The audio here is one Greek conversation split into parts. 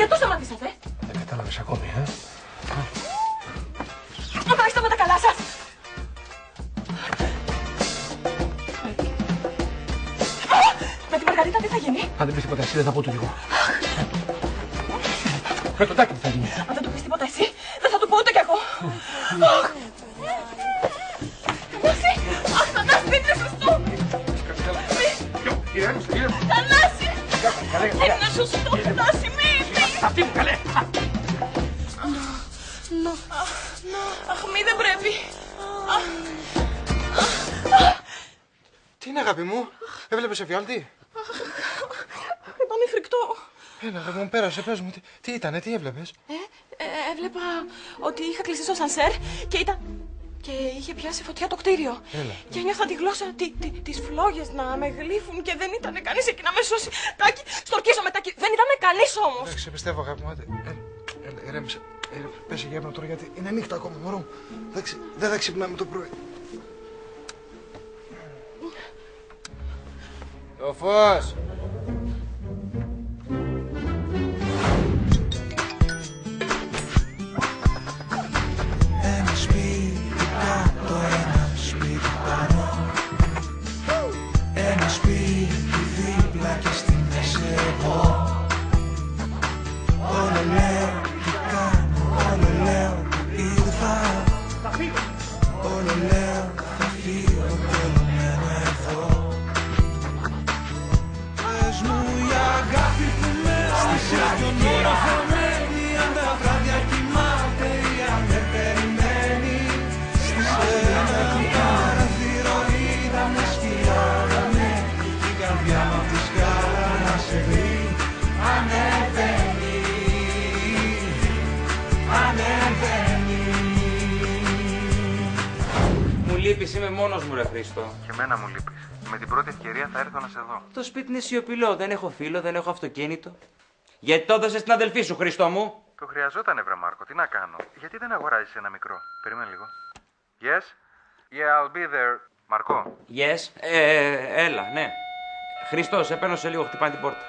Γιατί το σταματήσατε? Δεν κατάλαβες ακόμη, Μα είστε με τα καλά σας. Με τη Μαργαρίτα τι θα γίνει? Αν δεν πεις τίποτα εσύ δεν θα πω του λίγο. Με τον Τάκη τι θα γίνει? Αν δεν του πεις τίποτα εσύ, δεν θα του πω ούτε κι εγώ. Θανάση! Αχ, Θανάση, δεν είναι σωστό! Θανάση! Δεν είναι σωστό, Θανάση, μη! Αυτή μου, καλέ! Αχ, μη, δεν πρέπει. Τι είναι, αγάπη μου, έβλεπες εφιάλτη? Ήταν φρικτό. Έλα, αγάπη μου, πέρασε, πες μου, τι ήτανε, τι έβλεπες? Έβλεπα ότι είχα κλειστεί στο σανσέρ και ήταν... Και είχε πιάσει φωτιά το κτίριο. Έλα. Και νιώθα τη γλώσσα, τις φλόγες να με γλύφουν και δεν ήταν κανείς εκεί να με σώσει. Τάκη, στορκίζομαι, Τάκη, δεν ήταν κανείς όμως. Εντάξει, πιστεύω, αγάπη μου, έλα, ηρέμησε. Πες για ύπνο τώρα γιατί είναι νύχτα ακόμα, μωρό μου. Εντάξει, δεν θα ξυπνάμε το πρωί. Το φως! Ένα σπίτι κάτω, ένα σπίτι πάνω. Ένα σπίτι δίπλα και στη μέση εγώ. Όλο λέω τι κάνω, όλο λέω τι ήρθα. Όλο λέω θα φύγω και όλο μένω εδώ. Πες μου η αγάπη που μέσα σε ποιον όροφο μένει. Αν τα βράδια κοιμάται ή αν δεν περιμένει. Στις ένα του παραθύρο είδα μια σκιά να ανέβει. Την καρδιά μου απ' τη σκάλα να σε βρει. Ανεβαίνει, ανεβαίνει. Μου λείπεις, είμαι μόνος μου, ρε Χρήστο. Και εμένα μου λείπεις. Με την πρώτη ευκαιρία θα έρθω να σε δω. Το σπίτι είναι σιωπηλό, δεν έχω φίλο, δεν έχω αυτοκίνητο. Γιατί το έδωσες στην αδελφή σου, Χρήστο μου. Το χρειαζότανε, βρε Μάρκο, τι να κάνω. Γιατί δεν αγοράζεις ένα μικρό? Περίμενε λίγο. Yes? Yeah, I'll be there. Μαρκό. Yes, έλα, ναι. Χρήστο, σε παίρνω σε λίγο, χτυπάνε την πόρτα.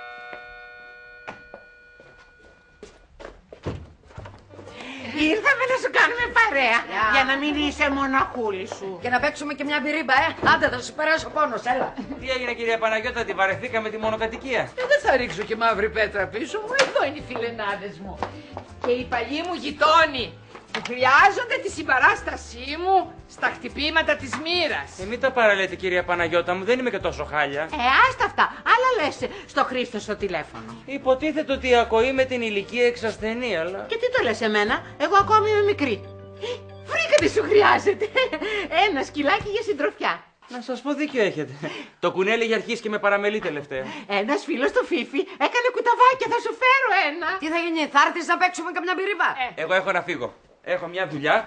Ήρθαμε να σου κάνουμε παρέα, για να μην είσαι μοναχούλη σου. Και να παίξουμε και μια μπυρίμπα, Άντε, θα σου περάσει ο πόνος, έλα. Τι έγινε, κυρία Παναγιώτα, τη βαρεθήκαμε τη μονοκατοικία. Δεν θα ρίξω και μαύρη πέτρα πίσω μου, εδώ είναι οι φιλενάδες μου. Και οι παλιοί μου γειτόνοι που χρειάζονται τη συμπαράστασή μου στα χτυπήματα της μοίρας. Μην τα παραλέτε, κυρία Παναγιώτα μου, δεν είμαι και τόσο χάλια. Άστα αυτά, άλλα λες στο Χρήστο στο τηλέφωνο. Υποτίθεται ότι η ακοή με την ηλικία εξασθενεί, αλλά... Και τι το λες εμένα, εγώ ακόμη είμαι μικρή. Βρήκα τι σου χρειάζεται, ένα σκυλάκι για συντροφιά. Να σας πω, δίκιο έχετε. Το κουνέλι έχει αρχίσει και με παραμελεί τελευταία. Ένας φίλος του Φίφη έκανε κουταβάκια, θα σου φέρω ένα. Τι θα γίνει, θα έρθεις να παίξουμε καμιά μπυρίμπα? Εγώ έχω να φύγω. Έχω μια δουλειά.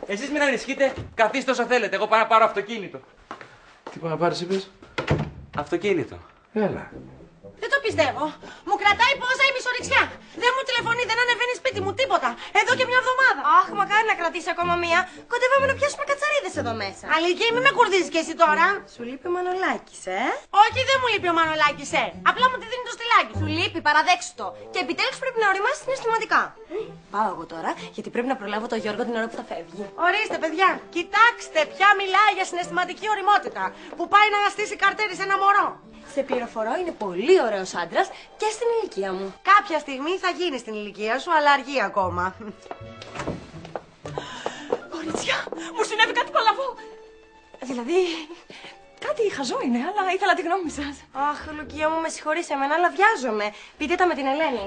Εσείς μην ανησυχείτε, καθίστε όσα θέλετε. Εγώ πάω να πάρω αυτοκίνητο. Τι πάω να πάρεις, είπες? Αυτοκίνητο. Έλα. Δεν το πιστεύω. Μου κρατάει πόσα η μισοριξιά. Δεν μου τηλεφωνεί, δεν ανεβαίνει σπίτι μου τίποτα. Εδώ και μια εβδομάδα. Αχ, μακάρι να κρατήσει ακόμα μία. Κοντεύαμε να πιάσουμε κατσαρίδες εδώ μέσα. Αλήθεια, μην με κουρδίζεις και εσύ τώρα. Σου λείπει ο Μανολάκης, Όχι, δεν μου λείπει ο Μανολάκης, Απλά μου τη δίνει το στυλάκι. Σου λείπει, παραδέξου το. Και επιτέλους πρέπει να οριμάσει συναισθηματικά. Πάω εγώ τώρα, γιατί πρέπει να προλάβω τον Γιώργο την ώρα που θα φεύγει. Ορίστε, παιδιά, κοιτάξτε ποια μιλάει για συναισθηματική ωριμότητα. Που πάει να στήσει καρτέρι σε ένα μωρό. Σε πληροφορώ, είναι πολύ ωραίος άντρας και στην ηλικία μου. Κάποια στιγμή θα γίνει στην ηλικία σου, αλλά αργεί ακόμα. Κορίτσια, μου συνέβη κάτι παλαβό. Δηλαδή, κάτι χαζό είναι, αλλά ήθελα τη γνώμη σας. Αχ, Λουκία μου, με συγχωρείς εμένα, αλλά βιάζομαι. Πείτε τα με την Ελένη.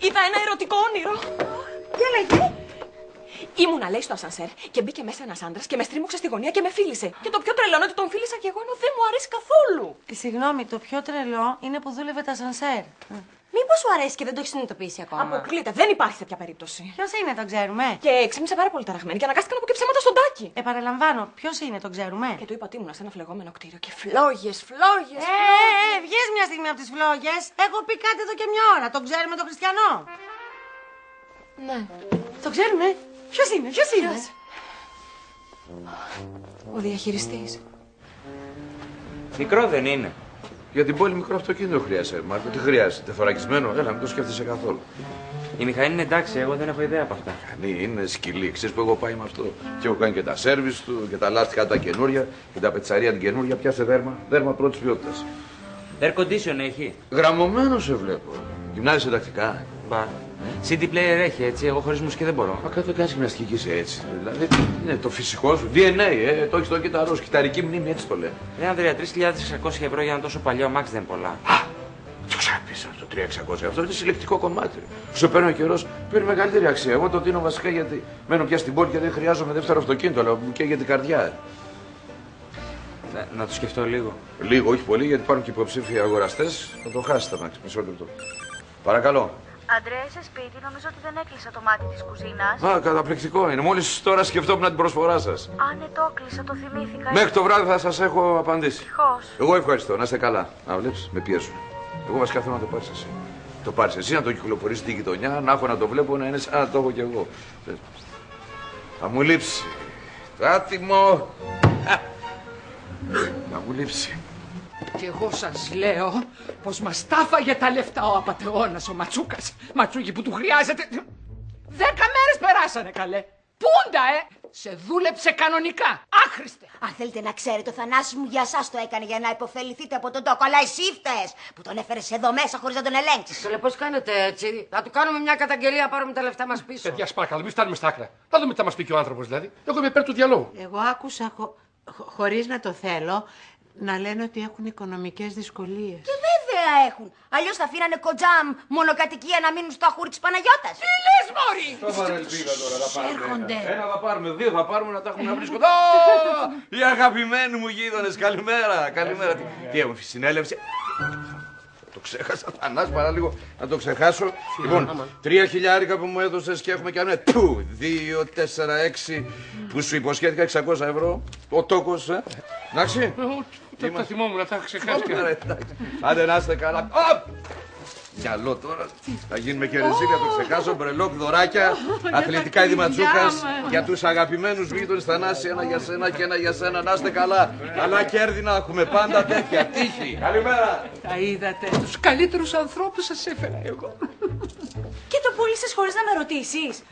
Είδα ένα ερωτικό όνειρο. Τι έλεγε? Ήμουνα, λέει, στο ασανσέρ και μπήκε μέσα ένας άντρας και με στρίμωξε στη γωνία και με φίλησε. Και το πιο τρελό είναι ότι τον φίλησα και εγώ ενώ δεν μου αρέσει καθόλου. Συγγνώμη, το πιο τρελό είναι που δούλευε τα ασανσέρ. Μήπως σου αρέσει και δεν το έχει συνειδητοποιήσει ακόμα? Αποκλείται, δεν υπάρχει τέτοια περίπτωση. Ποιος είναι, τον ξέρουμε? Και ξύπνησε πάρα πολύ ταραγμένη και αναγκάστηκα να πω και ψέματα στον Τάκη. Επαναλαμβάνω, ποιος είναι, τον ξέρουμε? Και του είπα ότι ήμουνα σε ένα φλεγόμενο κτίριο και φλόγες. Βγες μια στιγμή από τις φλόγες. Έχω πει κάτι εδώ και μια ώρα. Τον ξέρουμε τον Χριστιανό? Ναι. Το ξέρουμε. Ποιος είναι? Ο διαχειριστής. Μικρό δεν είναι. Για την πόλη μικρό αυτοκίνητο χρειάζεται, Μάρκο. Τι χρειάζεται, θωρακισμένο? Έλα, μην το σκέφτεσαι καθόλου. Η Μιχαήλ είναι εντάξει, εγώ δεν έχω ιδέα από αυτά. Είναι σκυλί. Ξέρεις που έχω πάει με αυτό. Και έχω κάνει και τα σέρβις του και τα λάστιχα τα καινούρια και τα πετσαρία την καινούρια. Πιάσε δέρμα. Δέρμα πρώτης ποιότητας. Air condition έχει. Γραμμωμένο σε βλέπω. Γυμνάζεσαι τακτικά. Μπα. CD player έχει έτσι, εγώ χωρίς μουσική δεν μπορώ. Μα κάτω κάνεις γυμναστική είσαι έτσι. Δηλαδή είναι το φυσικό σου. DNA, το έχεις το κυταρό. Κυταρική μνήμη, έτσι το λένε. Ρε Ανδρέα, 3.600 ευρώ για ένα τόσο παλιό αμάξι δεν είναι πολλά. Το ξάπησα το 3.600. Αυτό είναι συλλεκτικό κομμάτι. Σου παίρνει ο καιρός, παίρνει μεγαλύτερη αξία. Εγώ το δίνω βασικά γιατί μένω πια στην πόλη και δεν χρειάζομαι δεύτερο αυτοκίνητο, αλλά μου καίγεται την καρδιά. Να το σκεφτώ λίγο. Λίγο, όχι πολύ, γιατί υπάρχουν και υποψήφιοι αγοραστές. Θα το χάσετε, αμάξι. Μισό λεπτό. Παρακαλώ. Αντρέα, είσαι σπίτι, νομίζω ότι δεν έκλεισα το μάτι της κουζίνας. Α, καταπληκτικό είναι. Μόλις τώρα σκεφτόμουν την προσφορά σας. Ναι, το έκλεισα, το θυμήθηκα. Μέχρι το βράδυ θα σας έχω απαντήσει. Ευτυχώς. Εγώ ευχαριστώ, να είστε καλά. Να βλέπεις, με πιέζουν. Εγώ βασικά θέλω να το πάρεις εσύ. Το πάρεις εσύ, να το κυκλοφορείς στη γειτονιά, να έχω να το βλέπω, να είναι σαν να το έχω κι εγώ. Θα μου λείψει. Το άτιμο. Θα μου λείψει. Και εγώ σας λέω πως μας τα φάγε τα λεφτά ο απατεώνας, ο Ματσούκας. Ματσούκι που του χρειάζεται. 10 μέρες περάσανε καλέ. Πούντα, Σε δούλεψε κανονικά. Άχρηστε. Αν θέλετε να ξέρετε, ο Θανάσης μου για εσάς το έκανε για να υποφεληθείτε από τον τόκο. Αλλά εσύ φταίς που τον έφερες εδώ μέσα χωρίς να τον ελέγξεις. Καλέ, πώς κάνετε έτσι? Θα του κάνουμε μια καταγγελία, πάρουμε τα λεφτά μας πίσω. Παιδιά, σπάρκαλα, μην φτάνουμε στα άκρα. Να δούμε τι θα μας πει και ο άνθρωπος δηλαδή. Εγώ είμαι υπέρ του διαλόγου. Εγώ άκουσα, χωρίς να το θέλω, να λένε ότι έχουν οικονομικές δυσκολίες. Και βέβαια έχουν. Αλλιώς θα αφήνανε κοντζάμ μονοκατοικία να μείνουν στο αχούρι της Παναγιώτας. Τι λες, μωρή! Το πάρε ελπίδα τώρα, θα πάρουμε Έρχονται. ένα θα πάρουμε, δύο θα πάρουμε, να τα έχουμε να βρίσκονται. Οι αγαπημένοι μου γείτονες, καλημέρα, καλημέρα. Τι έχουν, συνέλευση. Το ξέχασα, Θανάση, παρά λίγο να το ξεχάσω. Λοιπόν, 3.000 που μου έδωσες και έχουμε και ένα. 2, 4, 6 που σου υποσχέθηκα 600 ευρώ. Ο τόκος, εντάξει. Τα θυμόμουν να τα έχω ξεχάσει. Άντε να είστε καλά. Γυαλό τώρα. Θα γίνουμε και ρεζίλια, το ξεχάσω. Μπρελόκ, δωράκια, αθλητικά είδη Ματσούκας. Για τους αγαπημένους γείτονες, Θανάση, ένα για σένα και ένα για σένα. Να είστε καλά. Καλά κέρδη να έχουμε πάντα τέτοια. Τύχη. Καλημέρα. Τα είδατε. Τους καλύτερους ανθρώπους σας έφερα εγώ. Και το πούλησες χωρίς να με ρωτήσεις.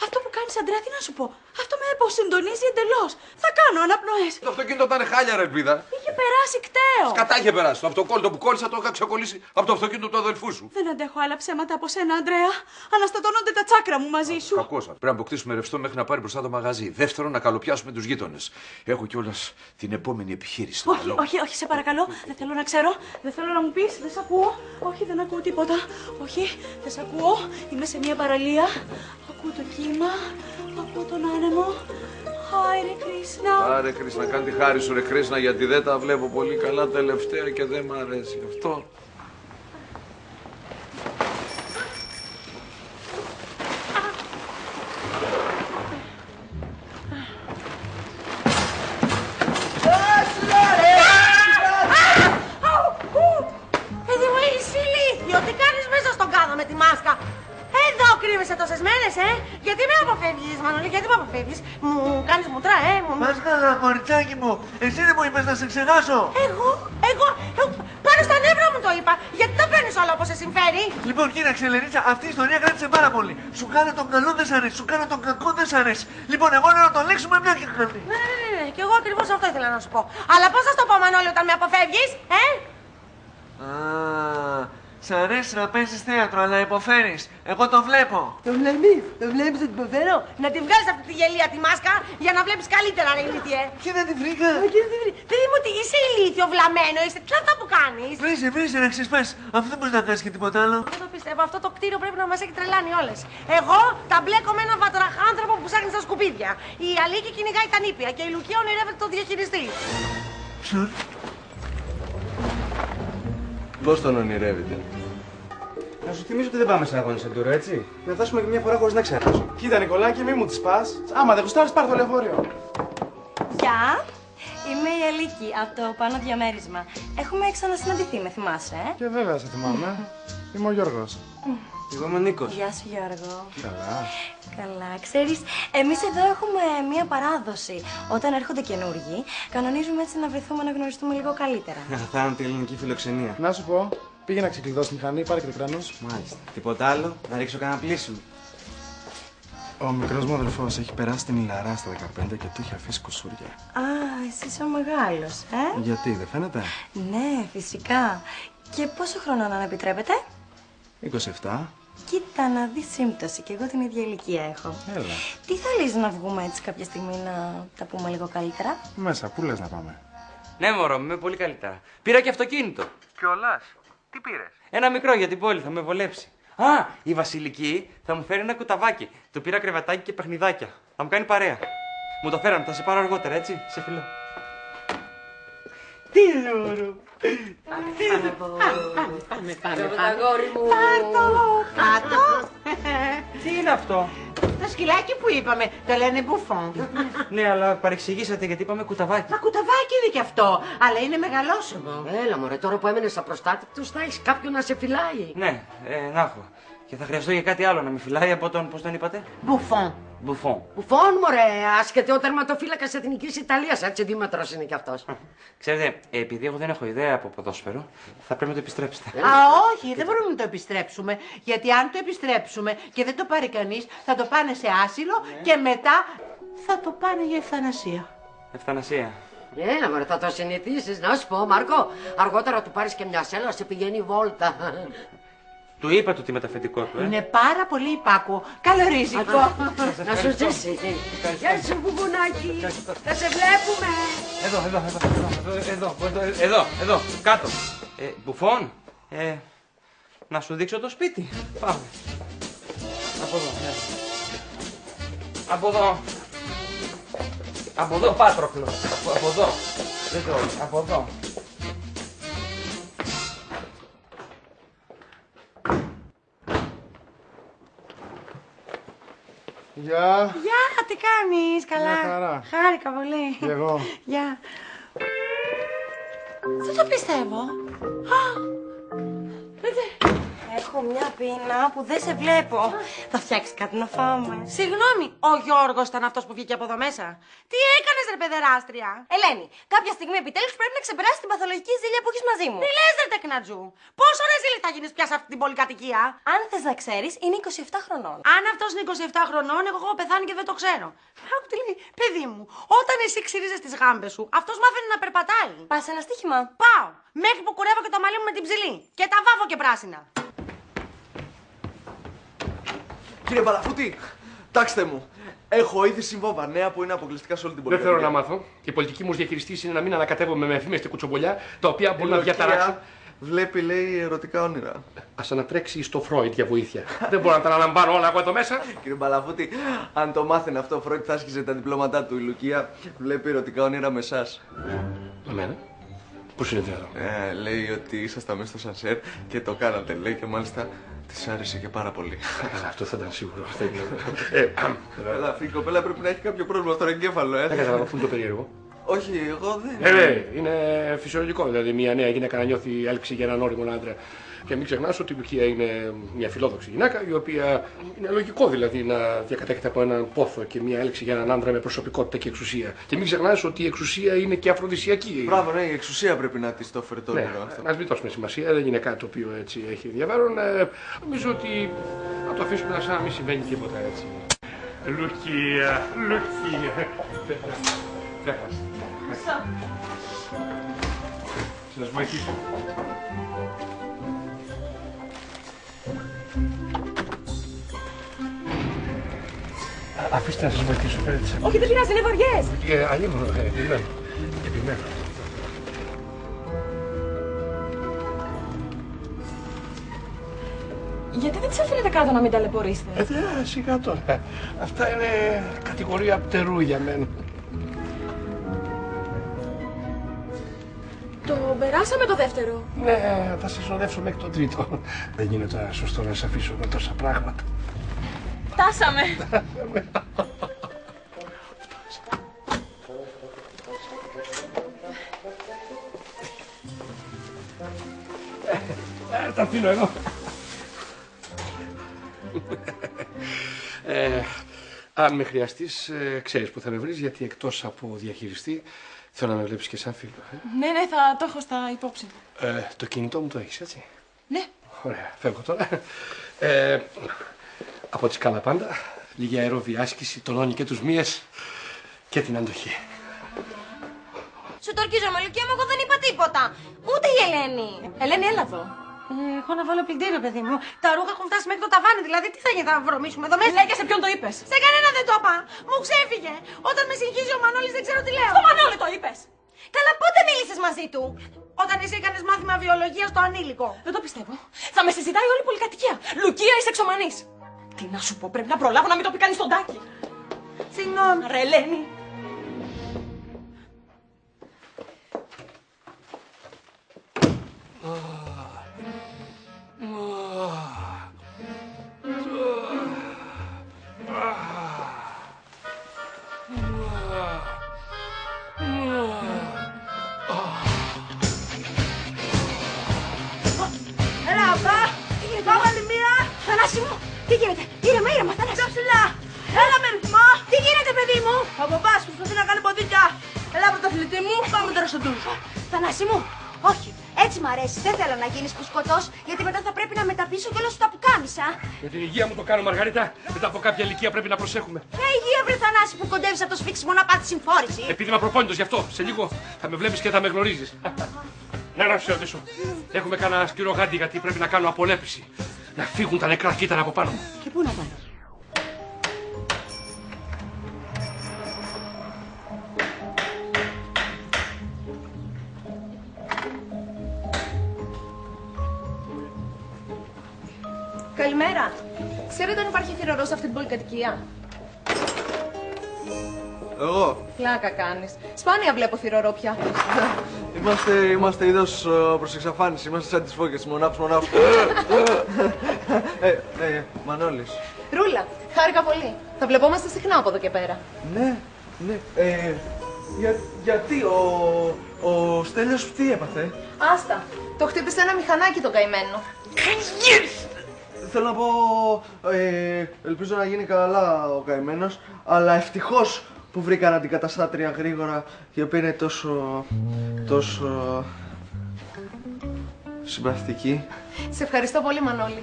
Αυτό που κάνεις, Αντρέα, τι να σου πω. Αυτό με αποσυντονίζει εντελώς. Θα κάνω αναπνοές. Το αυτοκίνητο ήταν χάλια, ρε Ελπίδα. Είχε περάσει κταίο. Σκατά είχε περάσει. Το αυτοκόλλητο που κόλλησα το είχα ξεκολλήσει από το αυτοκίνητο του αδελφού σου. Δεν αντέχω άλλα ψέματα από σένα, Αντρέα. Αναστατώνονται τα τσάκρα μου μαζί σου. Κακό σα. Πρέπει να αποκτήσουμε ρευστό μέχρι να πάρει μπροστά το μαγαζί. Δεύτερον, να καλοπιάσουμε τους γείτονες. Έχω κιόλας την επόμενη επιχείρηση. Όχι, σε παρακαλώ. Δεν θέλω να ξέρω. Δεν θέλω να μου πεις. Δεν σ' ακούω. Όχι, δεν ακούω τίποτα. Όχι, δεν σ' ακούω. Είμαι σε μια παραλία. Ακούω το κύμα. Ακούω τον άνεμο. Χάρη Κρίσνα. Άρε Κρίσνα, κάνει τη χάρη σου, ρε Κρίσνα, γιατί δεν τα βλέπω πολύ καλά τελευταία και δεν μ' αρέσει αυτό. Τι κάνεις μέσα στον κάδο με τη μάσκα? Εδώ κρύβεσαι τόσες μέρες, Γιατί με αποφεύγεις, Μανώλη, γιατί με αποφεύγεις? Μου κάνεις μουτρά, Μάσκαλα, κοριτσάκι μου, εσύ δεν μου είπες να σε ξεχάσω. Εγώ, πάνω στα νεύρα μου το είπα. Γιατί τα παίρνεις όλα όπως σε συμφέρει? Λοιπόν, κοίταξε, Λερίτσα, αυτή η ιστορία κράτησε πάρα πολύ. Σου κάνω τον καλό δεν σ' αρέσει, σου κάνω τον κακό δεν σ' αρέσει. Λοιπόν, εγώ λέω να το λέξουμε μια και χάνει. Ναι, και εγώ ακριβώς αυτό ήθελα να σου πω. Αλλά πώς θα στο πω, Μανώλη, όταν με αποφεύγεις, Σ' αρέσει να παίζεις θέατρο, αλλά υποφέρεις. Εγώ το βλέπω. Το βλέπεις ότι υποφέρω? Να τη βγάλεις αυτή τη γελία τη μάσκα για να βλέπεις καλύτερα, ρε ηλίθιε. Και δεν τη βρήκα. Παιδί μου, ότι είσαι ηλίθιο, βλαμμένο, είσαι. Τι αυτά που κάνεις? Βρήσε να ξεσπάσεις. Αυτό δεν μπορείς να κάνεις και τίποτα άλλο. Δεν το πιστεύω. Αυτό το κτίριο πρέπει να μας έχει τρελάνει όλες. Εγώ τα μπλέκω με έναν βατραχάνθρωπο που ψάχνει στα σκουπίδια. Η Αλίκη κυνηγάει τα νήπια και η Λουκία ονειρεύεται τον διαχειριστή. Ποιον? Πώς τον ονειρεύεται? Να σου θυμίσω ότι δεν πάμε σε αγώνες εντούρο, έτσι. Να φτάσουμε και μια φορά χωρίς να ξεχάσω. Κοίτα, Νικολάκη, μη μου τις πας. Άμα δεν γουστάρεις, πάρ' το λεωφορείο. Γεια, είμαι η Αλίκη από το Πάνω Διαμέρισμα. Έχουμε ξανασυναντηθεί, με θυμάσαι, Και βέβαια σε θυμάμαι. Είμαι ο Γιώργος. Εγώ είμαι ο Νίκος. Γεια σου, Γιώργο. Καλά. Καλά. Ξέρεις, εμείς εδώ έχουμε μία παράδοση. Όταν έρχονται καινούργοι, κανονίζουμε έτσι να βρεθούμε να γνωριστούμε λίγο καλύτερα. Αθάνατη ελληνική φιλοξενία. Να σου πω, πήγε να ξεκλειδώσει μηχανή, πάρε κρυκρανός. Μάλιστα. Τίποτα άλλο, να ρίξω κανένα πλήσιμο. Ο μικρός μου αδελφός έχει περάσει την Ιλαρά στα 15 και του έχει αφήσει κουσούρια. Α, εσύ είσαι ο μεγάλος, Γιατί, δεν φαίνεται? Ναι, φυσικά. Και πόσο χρόνο αν επιτρέπετε? 27. Κοίτα να δεις σύμπτωση, και εγώ την ίδια ηλικία έχω. Έλα. Τι θέλεις να βγούμε έτσι κάποια στιγμή να τα πούμε λίγο καλύτερα? Μέσα, πού λες να πάμε? Ναι, μωρό, με πολύ καλύτερα. Πήρα και αυτοκίνητο. Κιόλας. Τι πήρες? Ένα μικρό για την πόλη, θα με βολέψει. Α, η Βασιλική θα μου φέρει ένα κουταβάκι. Του πήρα κρεβατάκι και παιχνιδάκια. Θα μου κάνει παρέα. Μου το φέραν, θα σε πάρω αργότερα, έτσι. Σε φιλώ. Τι ωραίο. Πάμε, αγόρι μου. Κάτω. Τι είναι αυτό? Το σκυλάκι που είπαμε, το λένε μπουφόν. Ναι, αλλά παρεξηγήσατε γιατί είπαμε κουταβάκι. Μα κουταβάκι είναι κι αυτό, αλλά είναι μεγαλόσωμο. Έλα μωρέ, τώρα που έμενες απροστάτευτος θα έχεις κάποιον να σε φυλάει. Ναι, να έχω. Και θα χρειαστώ για κάτι άλλο να με φυλάει από τον, πώς τον είπατε? Μπουφόν. Μπουφόν. Μπουφόν μωρέ, άσχετε ο τερματοφύλακας Εθνικής Ιταλίας, έτσι δίμετρος είναι κι αυτός. Ξέρετε, επειδή εγώ δεν έχω ιδέα από ποδόσφαιρο, θα πρέπει να το επιστρέψετε. Α, όχι, δεν μπορούμε να το επιστρέψουμε. Γιατί αν το επιστρέψουμε και δεν το πάρει κανείς, θα το πάνε σε άσυλο και μετά θα το πάνε για ευθανασία. Ευθανασία. Έλα μωρέ, θα το συνηθίσεις. Να σου πω, Μάρκο, αργότερα του πάρεις και μια σέλα, σε πηγαίνει βόλτα. Του είπα το τι μεταφετικό του, Είναι πάρα πολύ υπάκουο. Καλορίζικο. Να σου ζήσει. Γεια σου, μπουμπουνάκι. Θα σε βλέπουμε. Εδώ, κάτω. Μπουφόν, να σου δείξω το σπίτι. Πάμε. Από εδώ, Από εδώ. Από εδώ, Πάτροκλο. Από εδώ. Δεν το, από εδώ. Γεια. Γεια, τι κάνεις, καλά? Μια χαρά. Χάρηκα πολύ. Και εγώ. Γεια. Δεν το πιστεύω. Έχω μια πείνα που δεν σε βλέπω. Θα φτιάξεις κάτι να φάμε? Συγγνώμη, ο Γιώργος ήταν αυτός που βγήκε από εδώ μέσα. Τι έκανες ρε παιδεράστρια? Ελένη, κάποια στιγμή επιτέλους πρέπει να ξεπεράσεις την παθολογική ζήλια που έχεις μαζί μου. Τι λες ρε τεκνατζού? Πόσο ρε ζήλια θα γίνεις πια σε αυτή την πολυκατοικία? Αν θες να ξέρεις, είναι 27 χρονών. Αν αυτός είναι 27 χρονών, εγώ έχω πεθάνει και δεν το ξέρω. Άκου τι λέει, παιδί μου, όταν εσύ ξυρίζες τις γάμπες σου, αυτός μάθαινε να περπατάει. Πας ένα στοίχημα. Πάω, μέχρι που κουρεύω και το μαλλί μου με την ψηλή. Και τα βάβω και πράσινα. Κύριε Παλαφούτη, τάξτε μου. Έχω ήδη συμβόβα νέα που είναι αποκλειστικά σε όλη την Δεν πολιτική. θέλω να μάθω. Η πολιτική μου διαχειριστή είναι να μην ανακατεύομαι με εφήμες και κουτσομπολιά τα οποία μπορούν να διαταράξουν. Βλέπει, λέει, ερωτικά όνειρα. Ας ανατρέξει στο Φρόιντ για βοήθεια. Δεν μπορώ να τα αναλαμβάνω όλα εγώ εδώ μέσα. Κύριε Παλαφούτη, αν το μάθαινε αυτό ο Φρόιντ θα άσκησε τα διπλώματά του. Η Λουκία βλέπει ερωτικά όνειρα με εσάς. Εμένα. Πώς είναι δυνατόν? Λέει ότι ήσασταν μέσα στο σανσέρ και το κάνατε, λέει, και μάλιστα της άρεσε και πάρα πολύ. Αυτό θα ήταν σίγουρο. Καλά, αυτή η κοπέλα πρέπει να έχει κάποιο πρόβλημα στον εγκέφαλο, Δεν καταλαβαίνω αυτό είναι το περίεργο. Όχι, εγώ δεν. Είναι φυσιολογικό δηλαδή μια νέα γυναίκα να νιώθει έλξη για έναν όριμο άντρα. Και μην ξεχνάς ότι η Λουκία είναι μια φιλόδοξη γυναίκα, η οποία είναι λογικό δηλαδή να διακατέχεται από έναν πόθο και μια έλξη για έναν άντρα με προσωπικότητα και εξουσία. Και μην ξεχνάς ότι η εξουσία είναι και αφροδισιακή. Μπράβο, ναι, η εξουσία πρέπει να τη το φέρει το όνειρο αυτό. Ας μην δώσουμε σημασία, δεν είναι κάτι το οποίο έτσι έχει ενδιαφέρον. Νομίζω ότι να το αφήσουμε σαν να μην συμβαίνει τίποτα έτσι. Λουκία. Σας βοηθήσω. Αφήστε να σας βοηθήσω, φέρετε σε. Όχι, δεν πειράζει, είναι βαριές. Αλλήμον, επιμένω. Γιατί δεν τις αφήνετε κάτω να μην ταλαιπωρήσετε? Σιγά τώρα. Αυτά είναι κατηγορία πτερού για μένα. Το περάσαμε το δεύτερο. Ναι, θα σας οδεύσω μέχρι το τρίτο. Δεν γίνεται σωστό να σας αφήσω με τόσα πράγματα. Φτάσαμε. Τα αφήνω εδώ. Αν με χρειαστείς, ξέρεις που θα με βρεις, γιατί εκτός από διαχειριστή θέλω να με βλέπεις και σαν φίλο. Ναι, θα το έχω στα υπόψη. Το κινητό μου το έχεις, έτσι? Ναι. Ωραία, φεύγω τώρα. Από τις κάλα πάντα, λίγη αερόβια άσκηση τονώνει και τους μύες και την αντοχή. Σου το ορκίζομαι, Λουκία μου, εγώ δεν είπα τίποτα. Ούτε η Ελένη. Ελένη, έλα εδώ. Έχω να βάλω πλυντήριο, παιδί μου. Τα ρούχα έχουν φτάσει μέχρι το ταβάνι, δηλαδή τι θα γίνει, θα βρωμίσουμε εδώ μέσα. Λέγε σε ποιον το είπες. Σε κανένα δεν το είπα. Μου ξέφυγε. Όταν με συγχύζει ο Μανώλης δεν ξέρω τι λέω. Στο Μανώλη το είπες. Καλά, πότε μίλησες μαζί του? Όταν εσύ έκανες μάθημα βιολογίας στο ανήλικο. Δεν το πιστεύω. Θα με συζητάει όλη η πολυκατοικία. Λουκία, είσαι εξωμανής. Τι να σου πω, πρέπει να προλάβω να μην το πει κανείς στον Τάκη. Συγγνώμη. Ρε Ελένη. Έλα, απά! Πάμε άλλη μία! Θανάση μου, τι γίνεται? Ήρεμα, Θανάση. Πιο ψηλά! Έλα με ρυθμό! Τι γίνεται, παιδί μου? Ο παπάς προσπαθεί να κάνει ποδίτια! Έλα, πρωταθλητή μου, πάμε τώρα στο ντους. Θανάση μου, όχι. Έτσι μ' αρέσει. Δεν θέλω να γίνεις κουσκωτός, γιατί μετά θα πρέπει να μεταπίσω κιόλας τα πουκάμισα. Για την υγεία μου το κάνω, Μαργαρίτα. Μετά από κάποια ηλικία πρέπει να προσέχουμε. Ποια υγεία, βρε Θανάση, που κοντεύεις από το σφίξιμο να πάθεις συμφόρηση. Επειδή είμαι προπόνητος γι' αυτό. Σε λίγο θα με βλέπεις και θα με γνωρίζεις. Να σε ρωτήσω. Έχουμε κανένα σκληρό γάντι, γιατί πρέπει να κάνω απολέπιση. Να φύγουν τα νεκρά κύτταρα από πάνω μου. Και πού να πάει? Καλημέρα. Ξέρετε αν υπάρχει θηρορός σε αυτή την πολυκατοικία? Εγώ. Πλάκα κάνεις. Σπάνια βλέπω θηρορό πια. Είμαστε είδος προς εξαφάνιση. Είμαστε σαν τις φώκες, μονάχους. Μανώλης. Ρούλα, χάρηκα πολύ. Θα βλεπόμαστε συχνά από εδώ και πέρα. Ναι. Γιατί ο Στέλιος τι έπαθε? Άστα. Το χτύπησε ένα μηχανάκι τον καημένο. Θέλω να πω, ελπίζω να γίνει καλά ο καημένος, αλλά ευτυχώς που βρήκαν αντικαταστάτρια γρήγορα, η οποία είναι τόσο συμπαθητική. Σε ευχαριστώ πολύ, Μανώλη.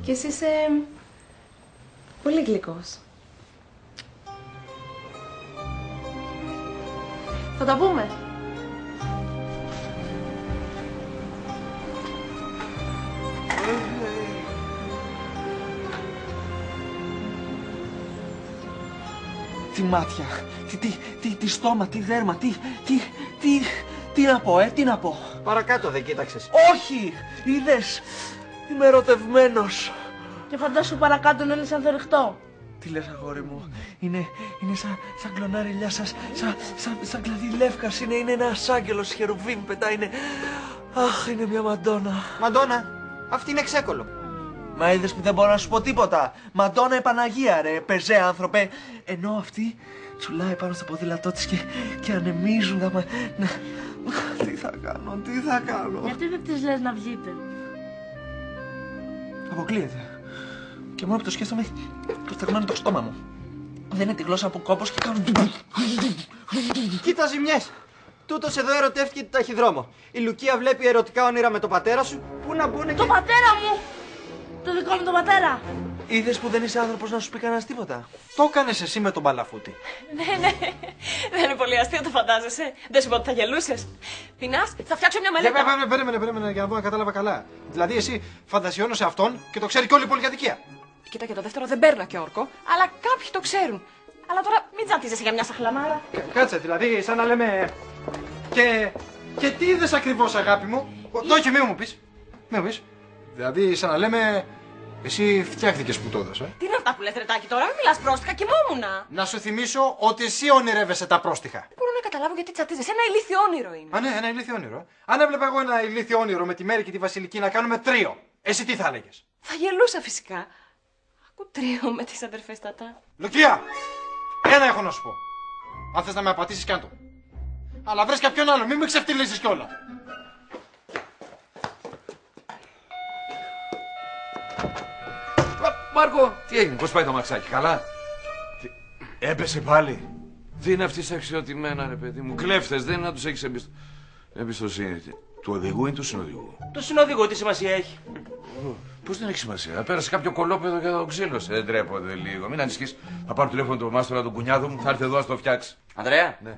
Και εσύ είσαι πολύ γλυκός. Θα τα πούμε. Τι μάτια, τι στόμα, τι δέρμα, τι να πω, Παρακάτω δεν κοίταξες. Όχι, είδες, είμαι ερωτευμένος. Και φαντάσου παρακάτω να είναι σαν θορυχτό. Τι λες, αγόρι μου, είναι σαν κλονάρι ηλιά, σαν κλαδί λεύκας, είναι ένας άγγελος χερουβίμ, πετά, αχ, είναι μια Μαντόνα. Μαντόνα, αυτή είναι ξέκολο. Μα είδες που δεν μπορώ να σου πω τίποτα. Μαντόνα η Παναγία, ρε, πεζέ άνθρωπε. Ενώ αυτή τσουλάει πάνω στο ποδήλατό της και ανεμίζουν Τι θα κάνω. Γιατί δεν της λες να βγείτε? Αποκλείεται. Και μόνο που το σκέφτομαι, προσταγμένο το στόμα μου. Δεν είναι τη γλώσσα από κόμπος και κάνω... Κοίτα ζημιές. Τούτος εδώ ερωτεύτηκε το ταχυδρόμο. Η Λουκία βλέπει ερωτικά όνειρα με τον πατέρα σου. Πού να μπουνε Το πατέρα μου! Το δικό μου τον πατέρα! Είδες που δεν είσαι άνθρωπος να σου πει κανένας τίποτα. Το έκανες εσύ με τον Παλαφούτη. Ναι. Δεν είναι πολύ αστείο, το φαντάζεσαι. Δεν σου είπα ότι θα γελούσες. Πεινάς, θα φτιάξω μια μελέτα. Περίμενε για να δω να κατάλαβα καλά. Δηλαδή εσύ φαντασιώνεσαι αυτόν και το ξέρει και όλη η πολυκατοικία. Κοίτα, και το δεύτερο δεν παίρνω και όρκο, αλλά κάποιοι το ξέρουν. Αλλά τώρα μην τζατίζεσαι για μια σαχλαμάρα. Κάτσε, δηλαδή σαν να λέμε... Και τι είδες ακριβώς, αγάπη μου? Το όχι, μη μου πεις. Δηλαδή σαν να λέμε... Εσύ φτιάχτηκες που το έδωσα. Τι είναι αυτά που λες, Ρετάκι, τώρα μην μιλάς πρόστιχα, κοιμόμουνα. Να σου θυμίσω ότι εσύ ονειρεύεσαι τα πρόστιχα. Δεν μπορώ να καταλάβω γιατί τσατίζεσαι. Ένα ηλίθιο όνειρο είναι. Α, ναι, ένα ηλίθιο όνειρο. Αν έβλεπα εγώ ένα ηλίθιο όνειρο με τη Μέρη και τη Βασιλική να κάνουμε τρίο, εσύ τι θα έλεγες? Θα γελούσα φυσικά. Ακού τρίο με τις αδερφές Τατά. Λουκία! Ένα έχω να σου πω. Αν θες να με απατήσεις, κάν' το. Αλλά βρες κάποιον άλλο, μην με ξεφτυλίσεις κιόλα. Μάρκο, τι έγινε, πώς πάει το μαξάκι, καλά? Έπεσε πάλι. Τι είναι αυτοί στα αξιωτημένα, ρε παιδί μου. Κλέφτες, δεν είναι να τους έχεις εμπιστοσύνη. Του οδηγού ή του συνοδηγού? Του συνοδηγού, τι σημασία έχει? Πώς δεν έχει σημασία. Πέρασε κάποιο κολόπεδο και το ξύλωσε. Δεν τρέπονται λίγο. Μην ανησυχείς. Θα πάρω τηλέφωνο του μάστορα του κουνιάδου μου. Θα έρθει εδώ να το φτιάξει. Ανδρέα, ναι.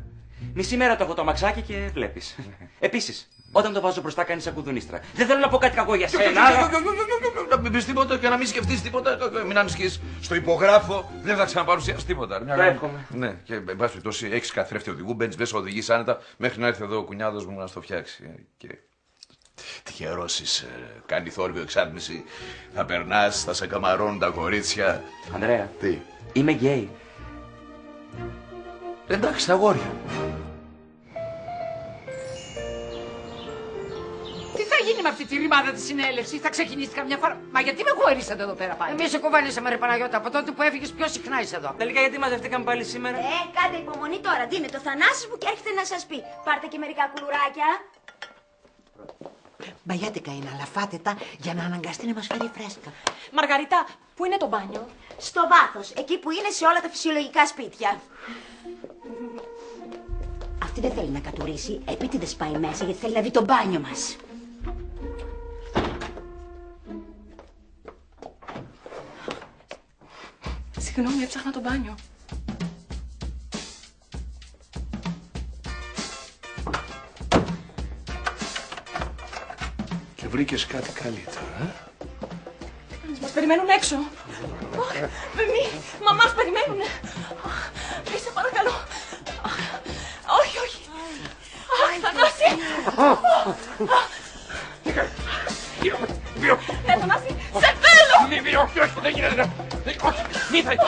Μισή μέρα το έχω το μαξάκι και βλέπεις. Επίσης, όταν το βάζω μπροστά κάνεις ακουδουνίστρα. Δεν θέλω να πω κάτι κακό για σένα. Να μην πεις τίποτα και να μην σκεφτείς τίποτα. Μην ανησυχείς. Στο υπογράφω δεν θα ξαναπαρουσιάσεις τίποτα. Το εύχομαι. Ναι, και εν πάση περιπτώσει έχεις καθρέφτη οδηγού. Μπαίνεις μέσα, οδηγείς άνετα μέχρι να έρθει εδώ ο κουνιάδος μου να στο φτιάξει. Τυχερός είσαι, κάνει θόρυβο εξάρτηση, θα περνάς, θα σε καμαρώνουν τα κορίτσια. Ανδρέα, τι? Είμαι γκέι. Εντάξει, τα αγόρια. Τι θα γίνει με αυτή τη ρημάδα τη συνέλευση, θα ξεκινήσει καμιά φορά? Μα γιατί με κουβαλήσατε εδώ πέρα πάλι? Εμείς σε κουβαλήσαμε, ρε Παναγιώτα, από τότε που έφυγες πιο συχνά είσαι εδώ. Τελικά γιατί μαζευτήκαμε πάλι σήμερα? Κάντε υπομονή τώρα. Τι είναι το Θανάσης που και έρχεται να σας πει. Πάρτε και μερικά κουλουράκια. Μπαγιάτικα είναι, αλλά φάτε τα για να αναγκαστεί να μας φέρει φρέσκα. Μαργαρίτα, πού είναι το μπάνιο? Στο βάθος, εκεί που είναι σε όλα τα φυσιολογικά σπίτια. Αυτή δεν θέλει να κατουρίσει, επίτηδες πάει μέσα γιατί θέλει να δει το μπάνιο μας. Συγγνώμη, έψαχνα το μπάνιο. Και βρήκες κάτι καλύτερα, Μας περιμένουν έξω. Μη, μας περιμένουν. Σε παρακαλώ. Όχι, όχι. Αχ, Θανάση. Ναι, Θανάση, σε θέλω. Όχι, όχι, δεν γίνεται. Όχι,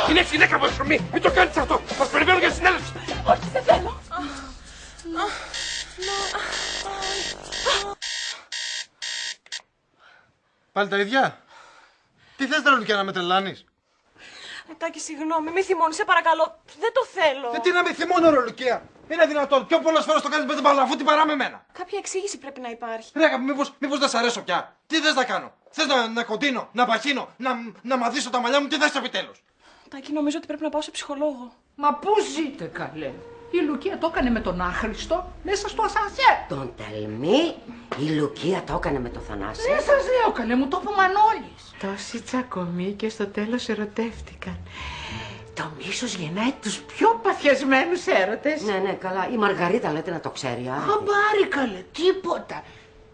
είναι γυναίκα μου, μην το κάνεις αυτό. Μας περιμένουν για συνέλευση. Όχι, σε θέλω. Πάλι τα ίδια. Τι θες, Λουκιά, να με τρελάνεις? Τάκη, συγγνώμη, μη θυμώνεις, σε παρακαλώ. Δεν το θέλω. Τι να με θυμώνω, ρε Λουκία. Είναι δυνατόν? Πιο πολλές φορές το κάνεις με την παλαβούτη παρά με εμένα. Κάποια εξήγηση πρέπει να υπάρχει. Ρε, μήπως δεν σ' αρέσω πια? Τι θες να κάνω? Θες να κοντίνω, να παχύνω, να μαδίσω τα μαλλιά μου? Τι θες επιτέλους? Τάκη, νομίζω ότι πρέπει να πάω σε ψυχολόγο. Μα πού ζείτε, καλέ? Η Λουκία το έκανε με τον άχρηστο μέσα στο ασανσέρ. Τον Τελμή, η Λουκία το έκανε με το Θανάση. Δεν σας λέω, καλέ, μου το είπε ο Μανώλης. Τόση τσακωμή και στο τέλος ερωτεύτηκαν. Το μίσος γεννάει τους πιο παθιασμένους έρωτες. Ναι, καλά. Η Μαργαρίτα λέτε να το ξέρει, Χαμπάρι, καλέ, τίποτα.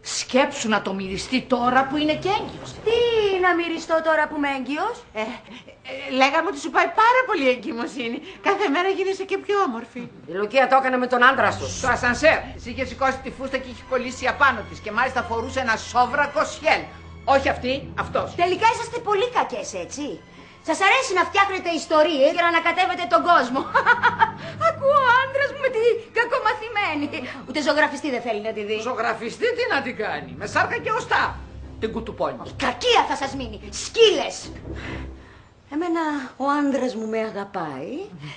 Σκέψου να το μυριστεί τώρα που είναι και έγκυος. Τι να μυριστώ τώρα που είμαι έγκυος? Λέγαμε ότι σου πάει πάρα πολύ εγκυμοσύνη. Κάθε μέρα γίνεσαι και πιο όμορφη. Η Λουκία το έκανε με τον άντρα σου. Στο ασανσέρ. Της είχε σηκώσει τη φούστα και είχε κολλήσει απάνω της. Και μάλιστα φορούσε ένα σόβρακο σιέλ. Όχι αυτή, αυτός. Τελικά είσαστε πολύ κακές, έτσι. Σας αρέσει να φτιάχνετε ιστορίες για να ανακατεύετε τον κόσμο. Ακούω ο άντρας μου με τη κακομαθημένη. Ούτε ζωγραφιστή δεν θέλει να τη δει. Ζωγραφιστή τι να την κάνει? Με σάρκα και οστά. Την κουτουπώνει. Η κακία θα σας μείνει. Σκύλες. Εμένα ο άντρας μου με αγαπάει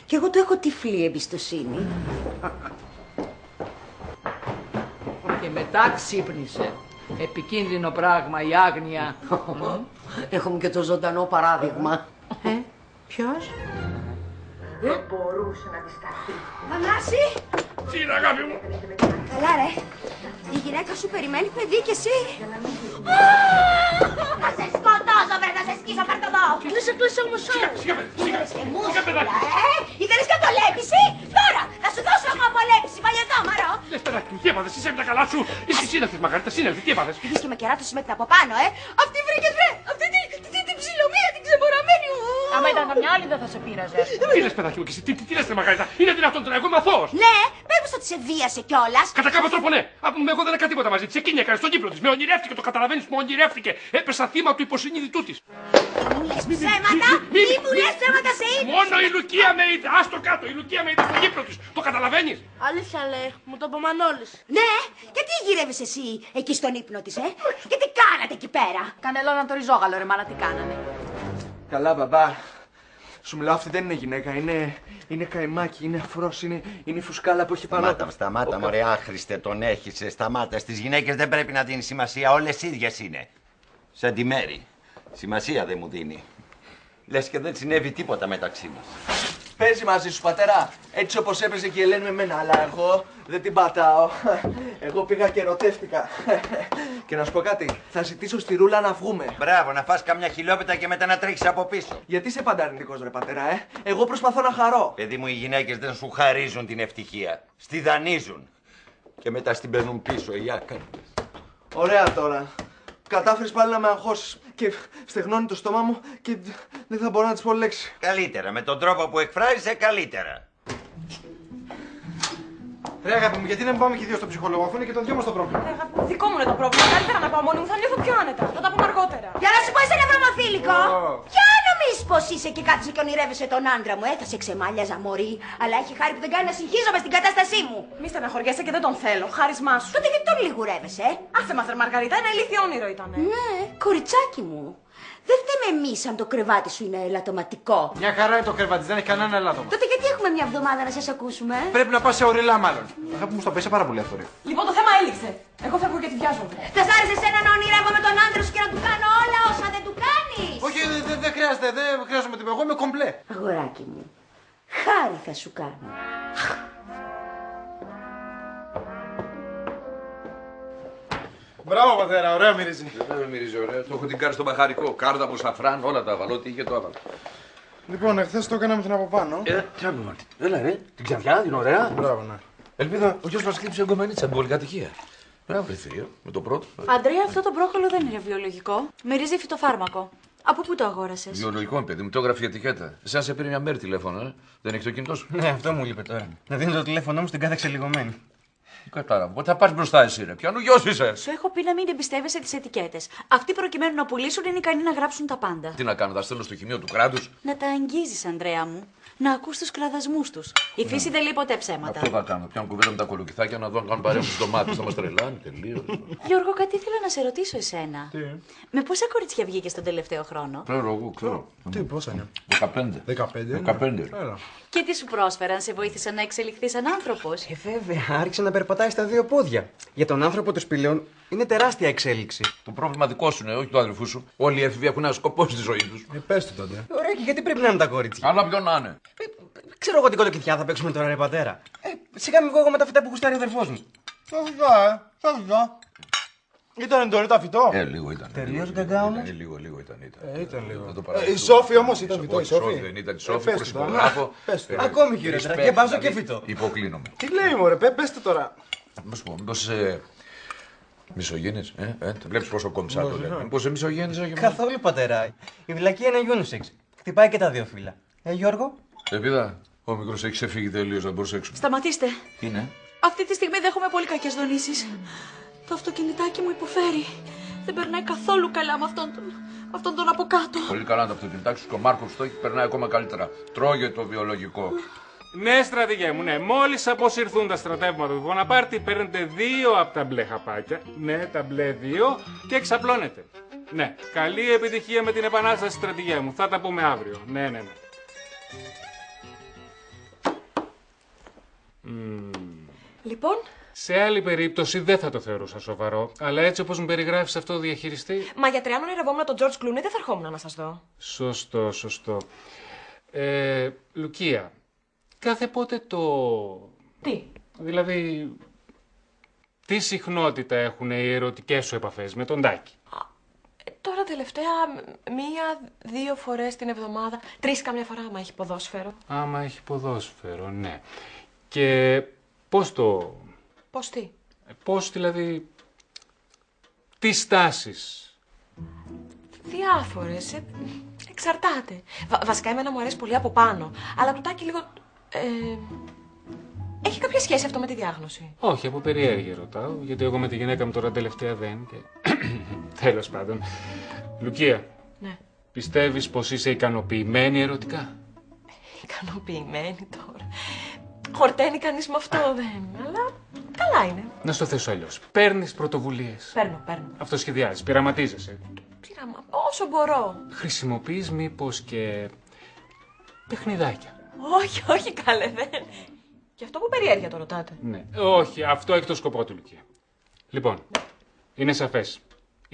και εγώ του έχω τυφλή εμπιστοσύνη. Και μετά ξύπνησε. Επικίνδυνο πράγμα η άγνοια. Έχουμε και το ζωντανό παράδειγμα. Ποιος? Δεν μπορούσε να αντισταθεί. Θανάση! Τι είναι, αγάπη μου? Καλά, ρε. Η γυναίκα σου περιμένει παιδί κι εσύ. Θα σε σκοτώσω, βρε, θα σε σκίσω, πάρ' το εδώ. Κλείσε όμως όλος. Σιγά, παιδάκι. Ήθελες κατολέπιση? Τώρα, θα σου δώσω εγώ απολέπιση, παλιωτό μωρό. Λες, παιδάκι μου, τι έπαθες, είσαι με τα καλά σου? Είσαι σύνελθες, Μαργαρίτα, σύνελθη, τι έπαθες? Πήγες και με κεράτωσες με την από πάνω, Αυτή βρήκες, βρε. Αυτή την ψιλομία, την ξεμποραμένη. Άμα ήταν καμιά άλλη δεν θα σε πείραζε. Τι λες, παιδάκι μου, και εσύ, τι λες, ρε Μαργαρίτα? Είναι δυνατόν τώρα, εγώ είμαι αθώος. Ναι, πες ότι σε βίασε κιόλας. Κατά κάποιο τρόπο ναι. Εγώ δεν έκανα τίποτα μαζί της. Εκείνη έκανε στον ύπνο της. Με ονειρεύτηκε, το καταλαβαίνεις, με ονειρεύτηκε. Έπεσα θύμα του υποσυνείδητού της. Μου λες ψέματα, μη μου λες ψέματα σε ύπνο. Μόνο η Λουκία με είδε. Ας το κάτω, η Λουκία με είδε στον ύπνο της. Το καταλαβαίνεις? Αλήθεια λέει, μου το είπε ο Μανώλης. Ναι, και τι γύρευες εσύ εκεί στον ύπνο της, Και τι κάνατε εκεί πέρα? Κανελώνα το ριζόγαλο, ρε μάνα, τι κάνανε. Καλά, μπαμπά. Σου μιλάω, αυτή δεν είναι γυναίκα. Είναι καημάκι, είναι αφρός, είναι η φουσκάλα που έχει πάνω. Σταμάτα, μωρέ, άχρηστε, τον έχεις. Σταμάτα. Στις γυναίκες δεν πρέπει να δίνει σημασία. Όλες ίδιες είναι. Σαν τη Μέρη. Σημασία δεν μου δίνει. Λες και δεν συνέβη τίποτα μεταξύ μας. Παίζει μαζί σου, πατέρα. Έτσι όπως έπαιζε και η Ελένη με μένα, αλλά εγώ δεν την πατάω. Εγώ πήγα και ερωτεύτηκα. Και να σου πω κάτι, θα ζητήσω στη Ρούλα να βγούμε. Μπράβο, να φας καμιά χιλιόπιτα και μετά να τρέχεις από πίσω. Γιατί είσαι πάντα αρνητικός, ρε πατέρα, Εγώ προσπαθώ να χαρώ. Παιδί μου, οι γυναίκες δεν σου χαρίζουν την ευτυχία. Στη δανείζουν. Και μετά στην παίρνουν πίσω, οι άκαρδες. Ωραία τώρα. Κατάφερες πάλι να με αγχώσεις και στεγνώνει το στόμα μου και δεν θα μπορώ να της πω λέξη. Καλύτερα, με τον τρόπο που εκφράζεσαι, καλύτερα. Ρε αγάπη μου, γιατί να μην πάμε και δύο στο ψυχολόγο, αφού είναι και το δυο μας το πρόβλημα. Δικό μου είναι το πρόβλημα. Καλύτερα να πάω μόνη μου, θα νιώθω πιο άνετα. Θα τα πούμε αργότερα. Για να σου πω εσένα βρωμοθήλικο! Ποια νομίζεις πως είσαι και κάθεσαι και ονειρεύεσαι τον άντρα μου, θα σε ξεμάλιαζα μωρή, αλλά έχει χάρη που δεν κάνει να συγχύζομαι στην κατάστασή μου. Μη στεναχωριέσαι και δεν τον θέλω. Χάρισμά σου. Τότε γιατί τον λιγουρεύεσαι, Άσε μας, ρε Μαργαρίτα, ένα ηλίθιο όνειρο ήταν. Ναι, κοριτσάκι μου. Δεν φταίμε εμείς αν το κρεβάτι σου είναι ελαττωματικό. Μια χαρά είναι το κρεβάτι, δεν έχει κανένα ελάττωμα. Τότε γιατί έχουμε μια εβδομάδα να σας ακούσουμε. Πρέπει να πας σε ορειλά, μάλλον. Αγάπη μου, στο πέσε πάρα πολύ αυτό. Λοιπόν, το θέμα έληξε. Εγώ φεύγω και τη βιάζομαι. Θα σ' άρεσε εσένα να ονειρεύομαι τον άντρα σου και να του κάνω όλα όσα δεν του κάνεις. Όχι, δεν χρειάζεται, δεν χρειάζομαι τίποτα. Εγώ είμαι κομπλέ. Αγοράκι μου, χάρη θα σου κάνω. Μπράβο, πατέρα, ωραία μυρίζει. Δεν μυρίζει ωραία. Το έχω την κάνει στο μπαχαρικό. Κάρδα από σαφράν, όλα τα έβαλα. Ό,τι είχε το έβαλα. Λοιπόν, εχθές το έκανα με την από πάνω. Τι άλλο, Μάρτιν. Έλα, ρε. Την ξαφιά, την ωραία. Μπράβο, ναι. Ελπίδα, ο γιος μας χτύπησε εγκομενίτσα την πολυκατοικία. Μπράβο, ρε θείο, με το πρώτο. Αντρέα, αυτό το μπρόκολο δεν είναι βιολογικό. Μυρίζει φυτοφάρμακο. Από πού το αγόρασες? Βιολογικό, παιδί μου, το έγραφε η ετικέτα. Εσένα σε πήρε μια μέρη τηλέφωνο, Δεν έχει το κινητό σου. Ναι, αυτό μου είπε τώρα. Να δίνω το τηλέφωνό μου στην κάθε ξελιγωμένη. Κατάλαβα. Πότε θα πας μπροστά εσύ, ρε. Ποιανού γιος είσαι. Σου έχω πει να μην εμπιστεύεσαι τις ετικέτες. Αυτοί προκειμένου να πουλήσουν είναι ικανοί να γράψουν τα πάντα. Τι να κάνω, θα στέλνω στο χημείο του κράτους. Να τα αγγίζεις, Ανδρέα μου. Να ακούς τους κραδασμούς τους. Η φύση δεν λέει ποτέ ψέματα. Αυτό θα κάνω. Πιάνω κουβέντα με τα κολοκυθάκια να δω αν κάνουν παρέα μου στις ντομάτες. Θα μας τρελάνει τελείως. Γιώργο, κάτι ήθελα να σε ρωτήσω εσένα. Τι? Με πόσα κορίτσια βγήκες τον τελευταίο χρόνο? Ξέρω. Τι, πόσα είναι? 15. 15. Και τι σου πρόσφεραν, σε βοήθησαν να εξελιχθείς σαν άνθρωπος? Βέβαια, άρχισε να περπατάει στα δύο πόδια. Για τον άνθρωπο των σπηλαίων είναι τεράστια εξέλιξη. Το πρόβλημα δικό σου είναι, όχι του αδελφού σου. Όλοι οι έφηβοι έχουν ένα σκοπό στη ζωή του. Πες του τότε. Ωραία, και γιατί πρέπει να είναι τα κορίτσια? Αλλά ποιον να είναι. Ξέρω εγώ την κολοκυθιά θα παίξουμε τώρα, ρε πατέρα. Σιγά μην βγω εγώ με τα φυτά που γουστάρει ο αδερφός μου. Θα βγω. Ήταν το ωραίο φυτό. Λίγο ήταν. Τελείως γκαγκά όμως. Λίγο ήταν. Ήταν λίγο. Δεν το παραδέχομαι. Η Σόφη όμως ήταν φυτό. Η Σόφη δεν ήταν η Σόφη. Προσυπογράφω. Ακόμη χειρότερα. Και βάζω και φυτό. Υποκλίνομαι. Τι λέει, μωρέ, πες το τώρα. Να σου πω, μήπως μισογένης, βλέπεις πόσο κόμψα το λέμε. Μήπως είσαι μισογένης, όχι? Καθόλου, πατέρα. Η βλακία είναι unisex. Χτυπάει και τα δύο φύλλα. Γιώργο. Επίδα, ο μικρός έχει ξεφύγει τελείως, να προσέξουμε. Σταματήστε. Τι είναι? Αυτή τη στιγμή δέχομαι πολύ κακές δονήσεις. Το αυτοκινητάκι μου υποφέρει. Δεν περνάει καθόλου καλά με αυτόν τον από κάτω. Πολύ καλά το αυτοκινητάκι σου και ο Μάρκος το έχει, περνάει ακόμα καλύτερα. Τρώγε το βιολογικό. Ναι, στρατηγέ μου, ναι. Μόλις αποσυρθούν τα στρατεύματα του Βοναπάρτη, παίρνετε 2 από τα μπλε χαπάκια. Ναι, τα μπλε 2 και εξαπλώνετε. Ναι, καλή επιτυχία με την επανάσταση, στρατηγέ μου. Θα τα πούμε αύριο. Ναι. Λοιπόν. Σε άλλη περίπτωση δεν θα το θεωρούσα σοβαρό, αλλά έτσι όπως μου περιγράφεις αυτό το διαχειριστή... Μα γιατί αν ονειρευόμουν τον George Clooney δεν θα ερχόμουν να σας δω. Σωστό. Λουκία, κάθε πότε το... Τι? Δηλαδή, τι συχνότητα έχουν οι ερωτικές σου επαφές με τον Τάκη? Τώρα τελευταία 1-2 φορές την εβδομάδα. 3 καμιά φορά άμα έχει ποδόσφαιρο. Άμα έχει ποδόσφαιρο, ναι. Και πώς το... Πώς τι? Πώς δηλαδή... Τι στάσεις? Διάφορες. Εξαρτάται. Βασικά εμένα μου αρέσει πολύ από πάνω. Αλλά του Τάκη λίγο... Έχει κάποια σχέση αυτό με τη διάγνωση? Όχι, από περιέργεια ρωτάω, γιατί εγώ με τη γυναίκα μου τώρα τελευταία δεν και... Τέλος πάντων. Λουκία, ναι. Πιστεύεις πως είσαι ικανοποιημένη ερωτικά? Ικανοποιημένη τώρα? Χορταίνει κανείς με αυτό δεν, αλλά καλά είναι. Να στο θέσω αλλιώς. Παίρνεις πρωτοβουλίες. Παίρνω. Αυτοσχεδιάζεις, πειραματίζεσαι. Όσο μπορώ. Χρησιμοποιείς μήπως και παιχνιδάκια? Όχι καλέ, δεν. Και αυτό που περιέργεια το ρωτάτε? Ναι. Όχι, αυτό έχει το σκοπό του, Λουκία. Λοιπόν, είναι σαφές.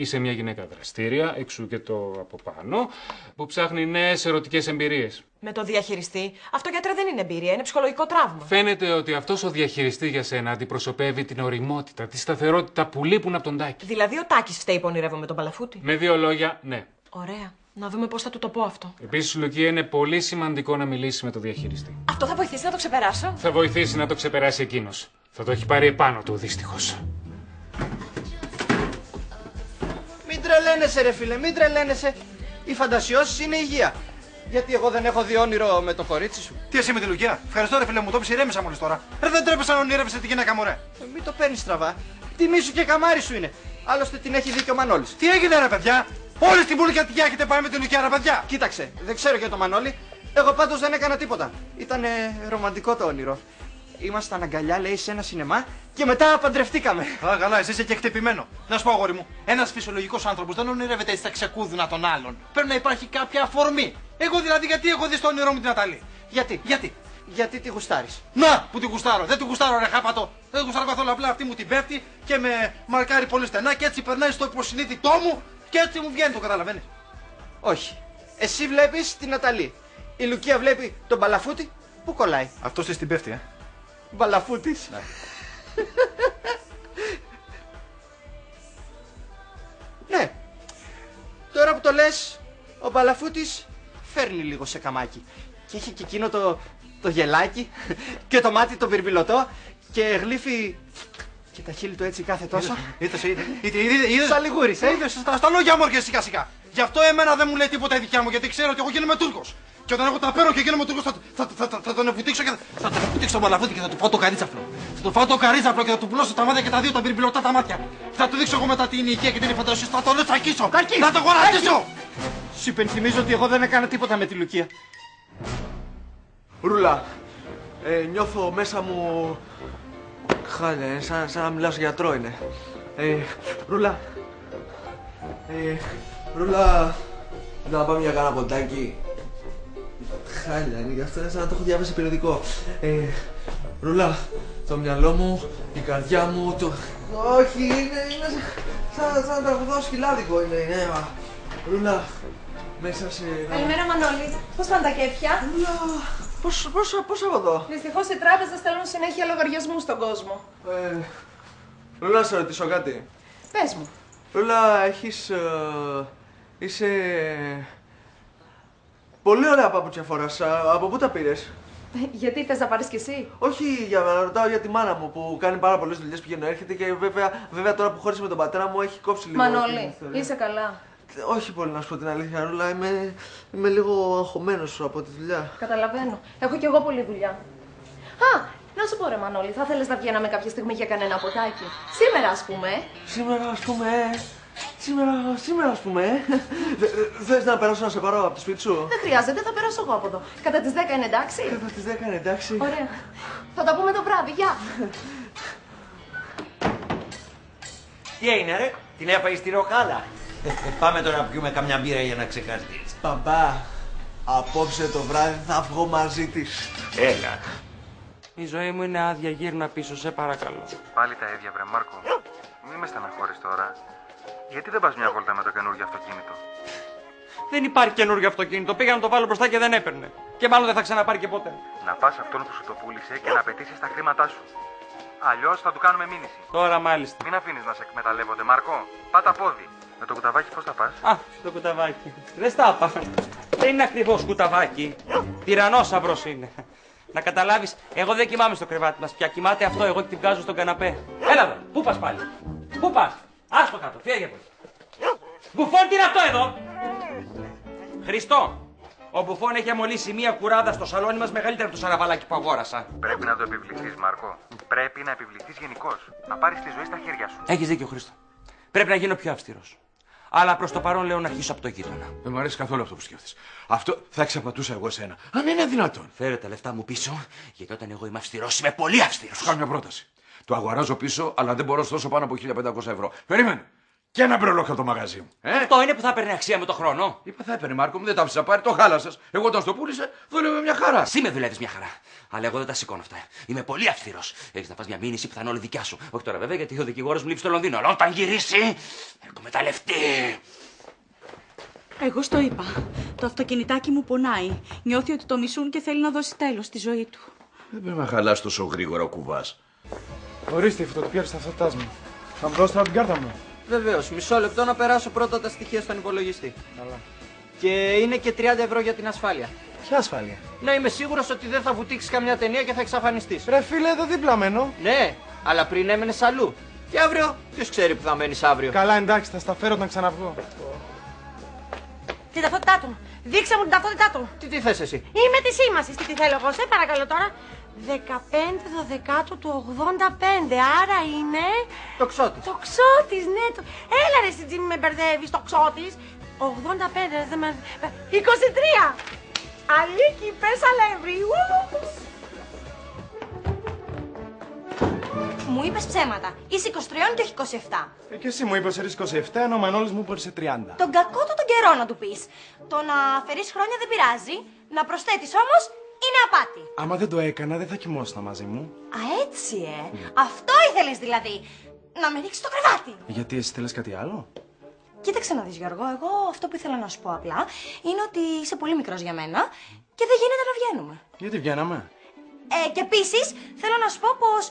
Είσαι μια γυναίκα δραστήρια, εξού και το από πάνω, που ψάχνει νέες ερωτικές εμπειρίες. Με το διαχειριστή, αυτό γιατρέ δεν είναι εμπειρία, είναι ψυχολογικό τραύμα. Φαίνεται ότι αυτός ο διαχειριστής για σένα αντιπροσωπεύει την ωριμότητα, τη σταθερότητα που λείπουν από τον Τάκη. Δηλαδή ο Τάκης φταίει που ονειρεύομαι τον Παλαφούτη. Με δύο λόγια, ναι. Ωραία. Να δούμε πώς θα του το πω αυτό. Επίσης, Λουκία, είναι πολύ σημαντικό να μιλήσει με τον διαχειριστή. Αυτό θα βοηθήσει να το ξεπεράσω. Θα βοηθήσει να το ξεπεράσει εκείνος. Θα το έχει πάρει επάνω του, δυστυχώς. Μην τρελαίνεσαι, ρε φίλε, μην τρελαίνεσαι. Οι φαντασιώσεις είναι υγεία. Γιατί εγώ δεν έχω δει όνειρο με το κορίτσι σου. Τι εσύ με τη Λουκία. Ευχαριστώ, ρε φίλε, μου το πεις, ηρέμησα μόλις τώρα. Ρε, δεν τρέπεσαι να ονειρεύεσαι τη γυναίκα μου, ρε. Μην το παίρνεις στραβά. Τιμή σου και καμάρι σου είναι. Άλλωστε την έχει δει και ο Μανώλης. Τι έγινε, ρε παιδιά. Όλη την πουλικατιά έχετε πάει με τη Λουκία, ρε παιδιά. Κοίταξε, δεν ξέρω για το Μανώλη. Εγώ πάντως δεν έκανα τίποτα. Ήταν ρομαντικό το όνειρο. Ήμασταν αγκαλιά, λέει, σε ένα σινεμά και μετά παντρευτήκαμε. Α, καλά, εσύ είσαι και χτυπημένο. Να σου πω, αγόρι μου, ένας φυσιολογικός άνθρωπος δεν ονειρεύεται στα ξεκούδουνα των άλλων. Πρέπει να υπάρχει κάποια αφορμή. Εγώ δηλαδή, γιατί έχω δει στο όνειρό μου την Ναταλή. Γιατί τη γουστάρεις. Να, που τη γουστάρω. Δεν τη γουστάρω, ρε χάπατο. Δεν τη γουστάρω καθόλου. Απλά αυτή μου την πέφτει και με μαρκάρει πολύ στενά και έτσι περνάει στο υποσυνείδητό μου και έτσι μου βγαίνει, το καταλαβαίνεις. Όχι. Εσύ βλέπεις την Ναταλή. Η Λουκία βλέπει τον Παλαφούτη που κολλάει. Αυτός της την πέφτει, Μπαλαφούτης. Ναι. Ναι. Τώρα που το λες, ο Μπαλαφούτης φέρνει λίγο σε καμάκι. Και έχει και εκείνο το γελάκι και το μάτι το μπιρμπιλωτό και γλύφει και τα χείλη του έτσι κάθε τόσο. Είδες. Σαν λιγούρις, Είδες, στα λόγια μου έρχεσαι σιγά σιγά. Γι' αυτό εμένα δεν μου λέει τίποτα η δικιά μου, γιατί ξέρω ότι εγώ γίνομαι Τούρκος. Και όταν εγώ τα παίρνω και γίνομαι Τούρκος θα τον βουτήξω και θα τον βουτήξω τον Παλαφούτη και θα του φάω το καρίτσαφλο. Θα του φάω το καρίτσαφλο και θα του πουλώσω τα μάτια και τα δύο τα μπιρμπιλωτά τα μάτια. Θα του δείξω εγώ μετά την υγεία και την φαντασία, θα τον λετσακίσω. Θα τον γονατίσω. Σου υπενθυμίζω ότι εγώ δεν έκανα τίποτα με τη Λουκία. Ρούλα, νιώθω μέσα μου χάλια, σαν να μιλάω σε γιατρό είναι. Ρούλα, Ρούλα, να πάμε για κάνα ποτάκι. Χάλια είναι, γι' αυτό είναι σαν να το έχω διάβασει περιοδικό. Ρούλα, το μυαλό μου, η καρδιά μου, το... Όχι, είναι σαν να τραγουδάω σκυλάδικο είναι. Ρούλα, μέσα σε... Καλημέρα Μανώλη, πώς πάνε τα κέφια? Ρούλα, πώς από εδώ? Δυστυχώς οι τράπεζες στέλνουν συνέχεια λογαριασμού στον κόσμο. Ρούλα, να σε ρωτήσω κάτι. Πες μου. Ρούλα, είσαι... Πολύ ωραία παπούτσια φοράς. Από πού τα πήρες? Γιατί θες να πάρεις κι εσύ? Όχι, ρωτάω για τη μάνα μου που κάνει πάρα πολλές δουλειές, πηγαίνει έρχεται και βέβαια τώρα που χώρισε με τον πατέρα μου έχει κόψει λίγο. Μανώλη, είσαι καλά? Όχι πολύ, να σου πω την αλήθεια, Ρούλα. Είμαι λίγο αγχωμένος από τη δουλειά. Καταλαβαίνω. Έχω κι εγώ πολλή δουλειά. Α, να σου πω ρε Μανώλη, θα θέλεις να βγαίναμε κάποια στιγμή για κανένα ποτάκι? Σήμερα ας πούμε. Σήμερα ας πούμε. Θες να περάσω να σε πάρω από το σπίτι σου? Δεν χρειάζεται, θα περάσω εγώ από εδώ. Κατά τις 10 είναι εντάξει? Κατά τις 10 είναι εντάξει. Ωραία. Θα τα πούμε το βράδυ, γεια. Τι έγινε ρε, την έφαγες στη ροχάλα. Πάμε τώρα να πιούμε καμιά μπύρα για να ξεχαστείς. Μπαμπά, απόψε το βράδυ θα βγω μαζί της. Έλα. Η ζωή μου είναι άδεια, γύρνα πίσω, σε παρακαλώ. Πάλι τα ίδια, βρε Μάρκο. Μη με στεναχωρείς τώρα. Γιατί δεν πας μια βόλτα με το καινούργιο αυτοκίνητο? Δεν υπάρχει καινούργιο αυτοκίνητο. Πήγα να το βάλω μπροστά και δεν έπαιρνε. Και μάλλον δεν θα ξαναπάρει και ποτέ. Να πας αυτόν που σου το πούλησε και να πετύσεις τα χρήματά σου. Αλλιώς θα του κάνουμε μήνυση. Τώρα μάλιστα. Μην αφήνεις να σε εκμεταλλεύονται, Μάρκο. Πάτα πόδι. Με το κουταβάκι πώς θα πας? Α, το κουταβάκι. Δεν στάπα. Δεν είναι ακριβώς κουταβάκι. Τυρανόσαυρος είναι. Να καταλάβεις, εγώ δεν κοιμάμαι στο κρεβάτι μας πια. Κοιμάται αυτό, εγώ την βγάζω στον καναπέ. Έλα εδώ, πού πας πάλι? Πού πας? Άστο κάτω, φύγε από εκεί. Μπουφόν, τι είναι αυτό εδώ? Χριστό, ο Μπουφόν έχει αμολύσει μία κουράδα στο σαλόνι μας μεγαλύτερη από το σαραβαλάκι που αγόρασα. Πρέπει να το επιβληθείς, Μάρκο. Πρέπει να επιβληθείς γενικώς. Να πάρεις τη ζωή στα χέρια σου. Έχεις δίκιο, Χρήστο. Πρέπει να γίνω πιο αυστηρός. Αλλά προς το παρόν λέω να αρχίσω από το γείτονα. Δεν μου αρέσει καθόλου αυτό που σκέφτεσαι. Αυτό θα εξαπατούσα εγώ εσένα. Αν είναι δυνατόν. Φέρε τα λεφτά μου πίσω, γιατί όταν εγώ είμαι αυστηρός, είμαι πολύ αυστηρός. Σου κάνω μια πρόταση. Το αγοράζω πίσω, αλλά δεν μπορώ να σου δώσω πάνω από 1.500 ευρώ. Περίμενε. Και ένα μπρολόκ από το μαγαζί μου. Αυτό είναι που θα έπαιρνε αξία με το χρόνο. Είπα θα έπαιρνε, Μάρκο μου, δεν τα άφησα πάρει, το χάλασες. Εγώ όταν στο πούλησε, δούλευε μια χαρά. Εσύ με δουλεύει μια χαρά. Αλλά εγώ δεν τα σηκώνω αυτά. Είμαι πολύ αυστηρός. Έχεις να φας μια μήνυση που θα είναι όλη δικιά σου. Όχι τώρα βέβαια γιατί ο δικηγόρος μου λείπει στο Λονδίνο. Αλλά όταν γυρίσει, εκμεταλλευτεί. Εγώ στο είπα. Το αυτοκινητάκι μου πονάει. Νιώθει ότι το μισούν και θέλει να δώσει τέλος στη ζωή του. Δεν πρέπει να χαλάσει τόσο γρήγορα ο κουβάς. Ορίστε η φωτοτυπία του ταυτότητάς μου. Θα μου δώσετε την κάρτα μου. Βεβαίως, μισό λεπτό να περάσω πρώτα τα στοιχεία στον υπολογιστή. Καλά. Και είναι και 30 ευρώ για την ασφάλεια. Ποια ασφάλεια? Να είμαι σίγουρος ότι δεν θα βουτήξεις καμιά ταινία και θα εξαφανιστείς. Ρε φίλε, εδώ δίπλα μένω. Ναι, αλλά πριν έμενες αλλού. Και αύριο, ποιος ξέρει που θα μένεις αύριο. Καλά, εντάξει, θα στα φέρω όταν ξαναβγώ. Την ταυτότητά του. Δείξε μου την ταυτότητά του. Τι θες εσύ? Είμαι τη σήμαση. Τι θέλω εγώ, σε παρακαλώ τώρα. 15 12 του 85. Άρα είναι. Το ξώτης. Το ξώτης, ναι. Έλα ρε εσύ Τζίμι, με μπερδεύεις. Το ξώτης. 85, δεν με. 23. Αλίκη, πες αλεύρι. Μου είπες ψέματα. Είσαι 23 και όχι 27. Και εσύ μου είπες ότι 27, ενώ ο Μανώλης μου είπε 30. Τον κακό του τον καιρό να του πεις. Το να αφαιρείς χρόνια δεν πειράζει. Να προσθέτεις όμως είναι απάτη. Άμα δεν το έκανα, δεν θα κοιμόσουν μαζί μου. Α, έτσι, Αυτό ήθελες δηλαδή. Να με ρίξεις στο κρεβάτι. Γιατί εσύ θέλεις κάτι άλλο? Κοίταξε να δεις, Γιώργο. Εγώ αυτό που ήθελα να σου πω απλά είναι ότι είσαι πολύ μικρός για μένα και δεν γίνεται να βγαίνουμε. Γιατί βγαίναμε? Και επίσης θέλω να σου πω πως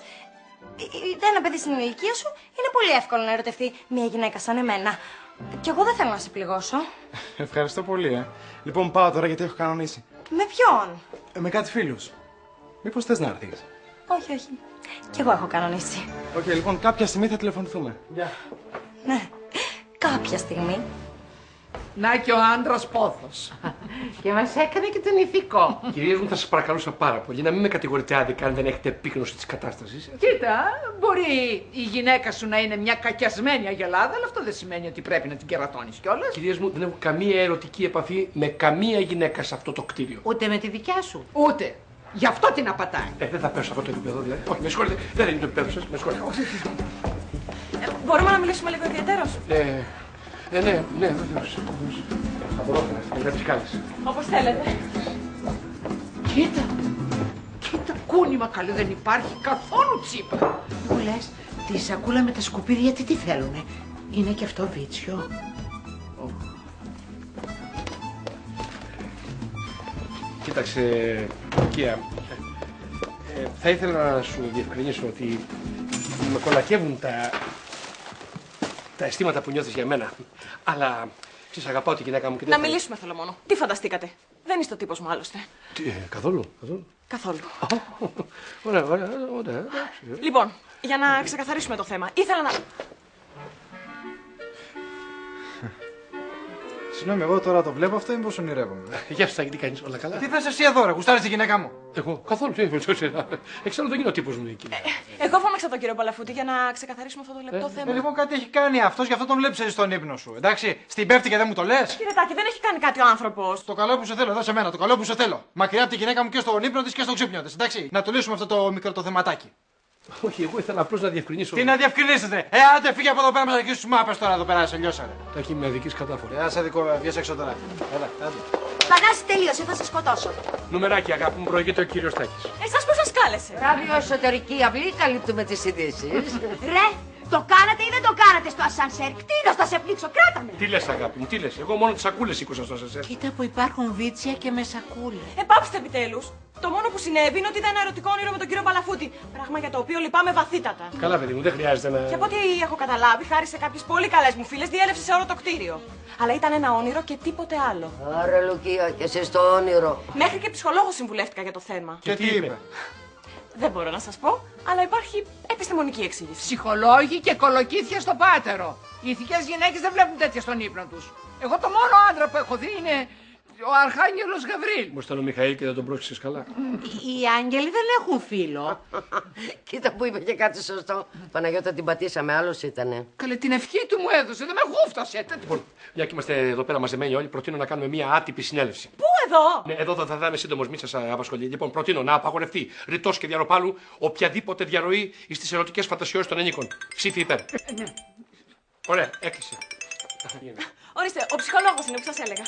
ένα παιδί στην ηλικία σου είναι πολύ εύκολο να ερωτευτεί μια γυναίκα σαν εμένα. Κι εγώ δεν θέλω να σε πληγώσω. Ευχαριστώ πολύ, Λοιπόν, πάω τώρα γιατί έχω κανονίσει. Με ποιον? Με κάτι φίλους. Μήπως θες να έρθεις? Όχι, όχι. Κι εγώ έχω κανονίσει. Οκ, λοιπόν, κάποια στιγμή θα τηλεφωνηθούμε. Γεια. Ναι, κάποια στιγμή. Να και ο άντρας πόθος. Και μας έκανε και τον ηθικό. Κυρίες μου, θα σας παρακαλούσα πάρα πολύ να μην με κατηγορείτε άδικα αν δεν έχετε επίγνωση της κατάστασης. Κοίτα, μπορεί η γυναίκα σου να είναι μια κακιασμένη αγελάδα, αλλά αυτό δεν σημαίνει ότι πρέπει να την κερατώνεις κιόλας. Κυρίες μου, δεν έχω καμία ερωτική επαφή με καμία γυναίκα σε αυτό το κτίριο. Ούτε με τη δικιά σου. Ούτε. Γι' αυτό την απατάει. Δεν θα πέσω σε αυτό το επίπεδο, δηλαδή. Όχι, με συγχωρείτε, δεν είναι το επίπεδο σας, με συγχωρείτε. Μπορούμε να μιλήσουμε λίγο ιδιαίτερος? Ναι, βεβαίως. Θα μπορώ να τις κάνεις. Όπως θέλετε. Κοίτα, κούνημα καλή δεν υπάρχει καθόλου τσίπα. Μου λες, τη σακούλα με τα σκουπίδια τι θέλουνε. Είναι και αυτό βίτσιο. Κοίταξε, Κία, θα ήθελα να σου διευκρινίσω ότι με κολακεύουν τα αισθήματα που νιώθεις για μένα. Αλλά, ξέρεις, αγαπάω τη γυναίκα μου και δεν Να μιλήσουμε θέλω μόνο. Τι φανταστήκατε? Δεν είστε ο τύπος μου άλλωστε. Καθόλου. Καθόλου. Ωραία. Λοιπόν, για να ξεκαθαρίσουμε το θέμα, ήθελα να... Συγγνώμη, εγώ τώρα το βλέπω αυτό ή μήπως ονειρεύομαι? Γεια σου, Τάκη, τι κάνεις, όλα καλά? Τι θες εσύ εδώ, ρε, γουστάρεις τη γυναίκα μου? Εγώ, καθόλου, εξάλλου δεν είναι ο τύπος μου εκεί. Εγώ φώναξα τον κύριο Παλαφούτη για να ξεκαθαρίσουμε αυτό το λεπτό θέμα. Λοιπόν, κάτι έχει κάνει αυτός, γι' αυτό τον βλέπεις εσύ στον ύπνο σου. Εντάξει, στην πέφτει και δεν μου το λες. Κύριε Τάκη, δεν έχει κάνει κάτι ο άνθρωπος. Το καλό που σε θέλω, εδώ σε μένα, το καλό που σε θέλω. Μακριά από τη γυναίκα μου και στον ύπνο της και στο ξύπνιο της. Εντάξει, να το λύσουμε αυτό το μικρό το θεματάκι. Όχι, εγώ ήθελα απλώς να διευκρινίσω. Τι να διευκρινίσετε? Άντε, φύγε από εδώ πέρα, μας αρχίσεις τους μάπες τώρα εδώ πέρα, σε λιώσαρε. Τάκη, με αδικής κατάφορα. Γεια σε δικό, βγες έξω τώρα. Έλα, άντε. Παγάση τελείωσε, θα σε σκοτώσω. Νουμεράκι, αγάπη μου, προηγείται ο κύριος Τάκης. Εσάς πώς σας κάλεσε? Ράδιο εσωτερική αυλή, καλύπτουμε τις ειδήσεις. Ρε, το κάνατε ή δεν το κάνατε στο ασανσέρ? Κτίνος, θα σε πλήξω, κράτα με. Τι λες, αγάπη μου, τι λες? Εγώ μόνο τις σακούλες σήκωσα στο ασανσέρ. Κοίτα που υπάρχουν βίτσια και με σακούλες. Πάψτε επιτέλους. Το μόνο που συνέβη είναι ότι ήταν ένα ερωτικό όνειρο με τον κύριο Παλαφούτη. Πράγμα για το οποίο λυπάμαι βαθύτατα. Καλά, παιδί μου, δεν χρειάζεται να. Και από ό,τι έχω καταλάβει, χάρη σε κάποιες πολύ καλές μου φίλες, διέλευσε σε όλο το κτίριο. Αλλά ήταν ένα όνειρο και τίποτε άλλο. Άρα, Λουκία, και εσύ στο όνειρο. Μέχρι και ψυχολόγο συμβουλεύτηκα για το θέμα. Και τι είπε? Δεν μπορώ να σας πω, αλλά υπάρχει επιστημονική εξήγηση. Ψυχολόγοι και κολοκύθια στο πάτερο. Οι ηθικές γυναίκες δεν βλέπουν τέτοια στον ύπνο τους. Εγώ το μόνο άντρα που έχω δει είναι ο Αρχάγγελος Γαβρίλ. Μου ήταν ο Μιχαήλ και δεν τον πρόσεξες καλά. Οι άγγελοι δεν έχουν φίλο. Κοίτα που είπε και κάτι σωστό. Παναγιώτα την πατήσαμε, άλλος ήτανε. Καλέ, την ευχή του μου έδωσε, δεν με γούφτασε. Λοιπόν, μια και είμαστε εδώ πέρα μαζεμένοι όλοι, προτείνω να κάνουμε μια άτυπη συνέλευση. Πού εδώ? Ναι, εδώ θα είμαι σύντομος, μην σας απασχολεί. Λοιπόν, προτείνω να απαγορευτεί ρητός και διαρροπάλου οποιαδήποτε διαρροή στις ερωτικές φαντασιώσεις των ενίκων. Ψήφι υπέρ. Ωραία, έκλεισε. Ορίστε, ο ψυχολόγος είναι που σας έλεγα.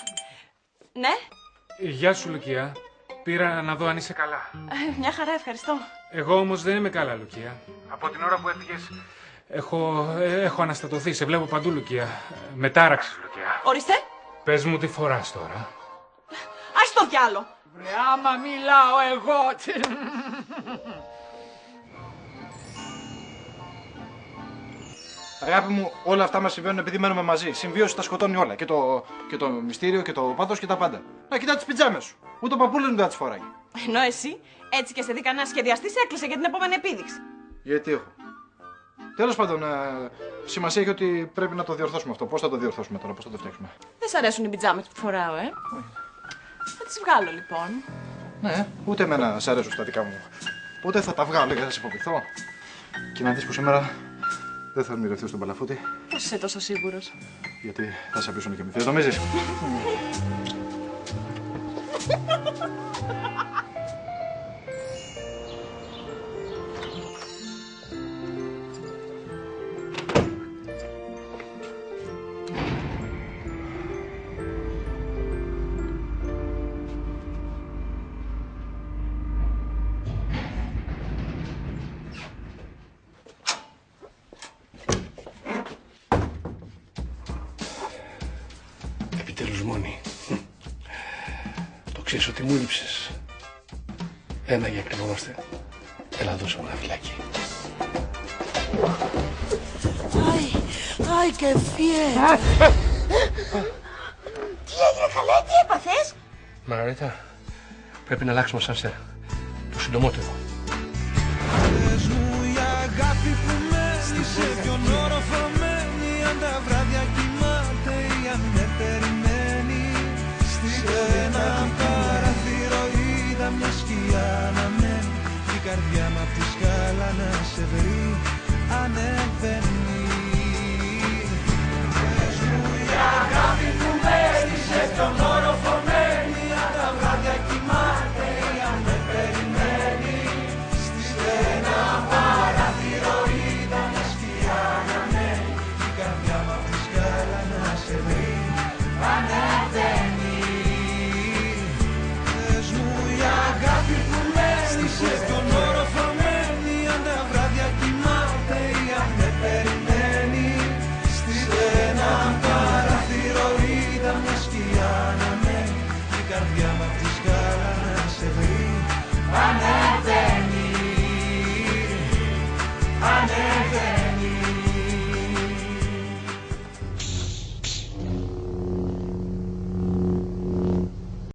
Ναι, Γεια σου, Λουκία. Πήρα να δω αν είσαι καλά. μια χαρά, ευχαριστώ. Εγώ όμως δεν είμαι καλά, Λουκία. Από την ώρα που έφυγες έχω αναστατωθεί. Σε βλέπω παντού, Λουκία. Με τάραξες, Λουκία. Ορίστε, Πες μου τι φοράς τώρα. ας το διάλο. Βρε, άμα μιλάω εγώ. Αγάπη μου, όλα αυτά μας συμβαίνουν επειδή μένουμε μαζί. Συμβίωση τα σκοτώνει όλα. Και το μυστήριο και το πάθος και τα πάντα. Να κοιτά τις πιτζάμες σου. Ούτε ο παππούλος μου δεν τις φοράει. Ενώ εσύ, έτσι και σε δει κανένα σχεδιαστής, έκλεισε για την επόμενη επίδειξη. Γιατί έχω. Τέλος πάντων, σημασία έχει ότι πρέπει να το διορθώσουμε αυτό. Πώς θα το διορθώσουμε τώρα, πώς θα το φτιάξουμε. Δεν σ' αρέσουν οι πιτζάμες που φοράω, Θα τις βγάλω λοιπόν. Ναι, ούτε εμένα σ' αρέσουν στα δικά μου. Οπότε θα τα βγάλω γιατί θα σε υποπειθώ. Και να δεις που σήμερα δεν θα ονειρευτείς τον Παλαφούτη. Πώς είσαι τόσο σίγουρος? Γιατί θα σε πείσουν και μη θες, νομίζεις. Επιτέλους, Μόνη. Το ξέρεις ότι μου λείψες. Ένα για κρυβόμαστε. Έλα δώσε μου ένα φυλάκι. Αι και φιέ. Τι έγινε, καλέ, τι έπαθες? Μαραρίτα, πρέπει να αλλάξουμε σανσέρ. Το συντομότερο. Πες μου η αγάπη που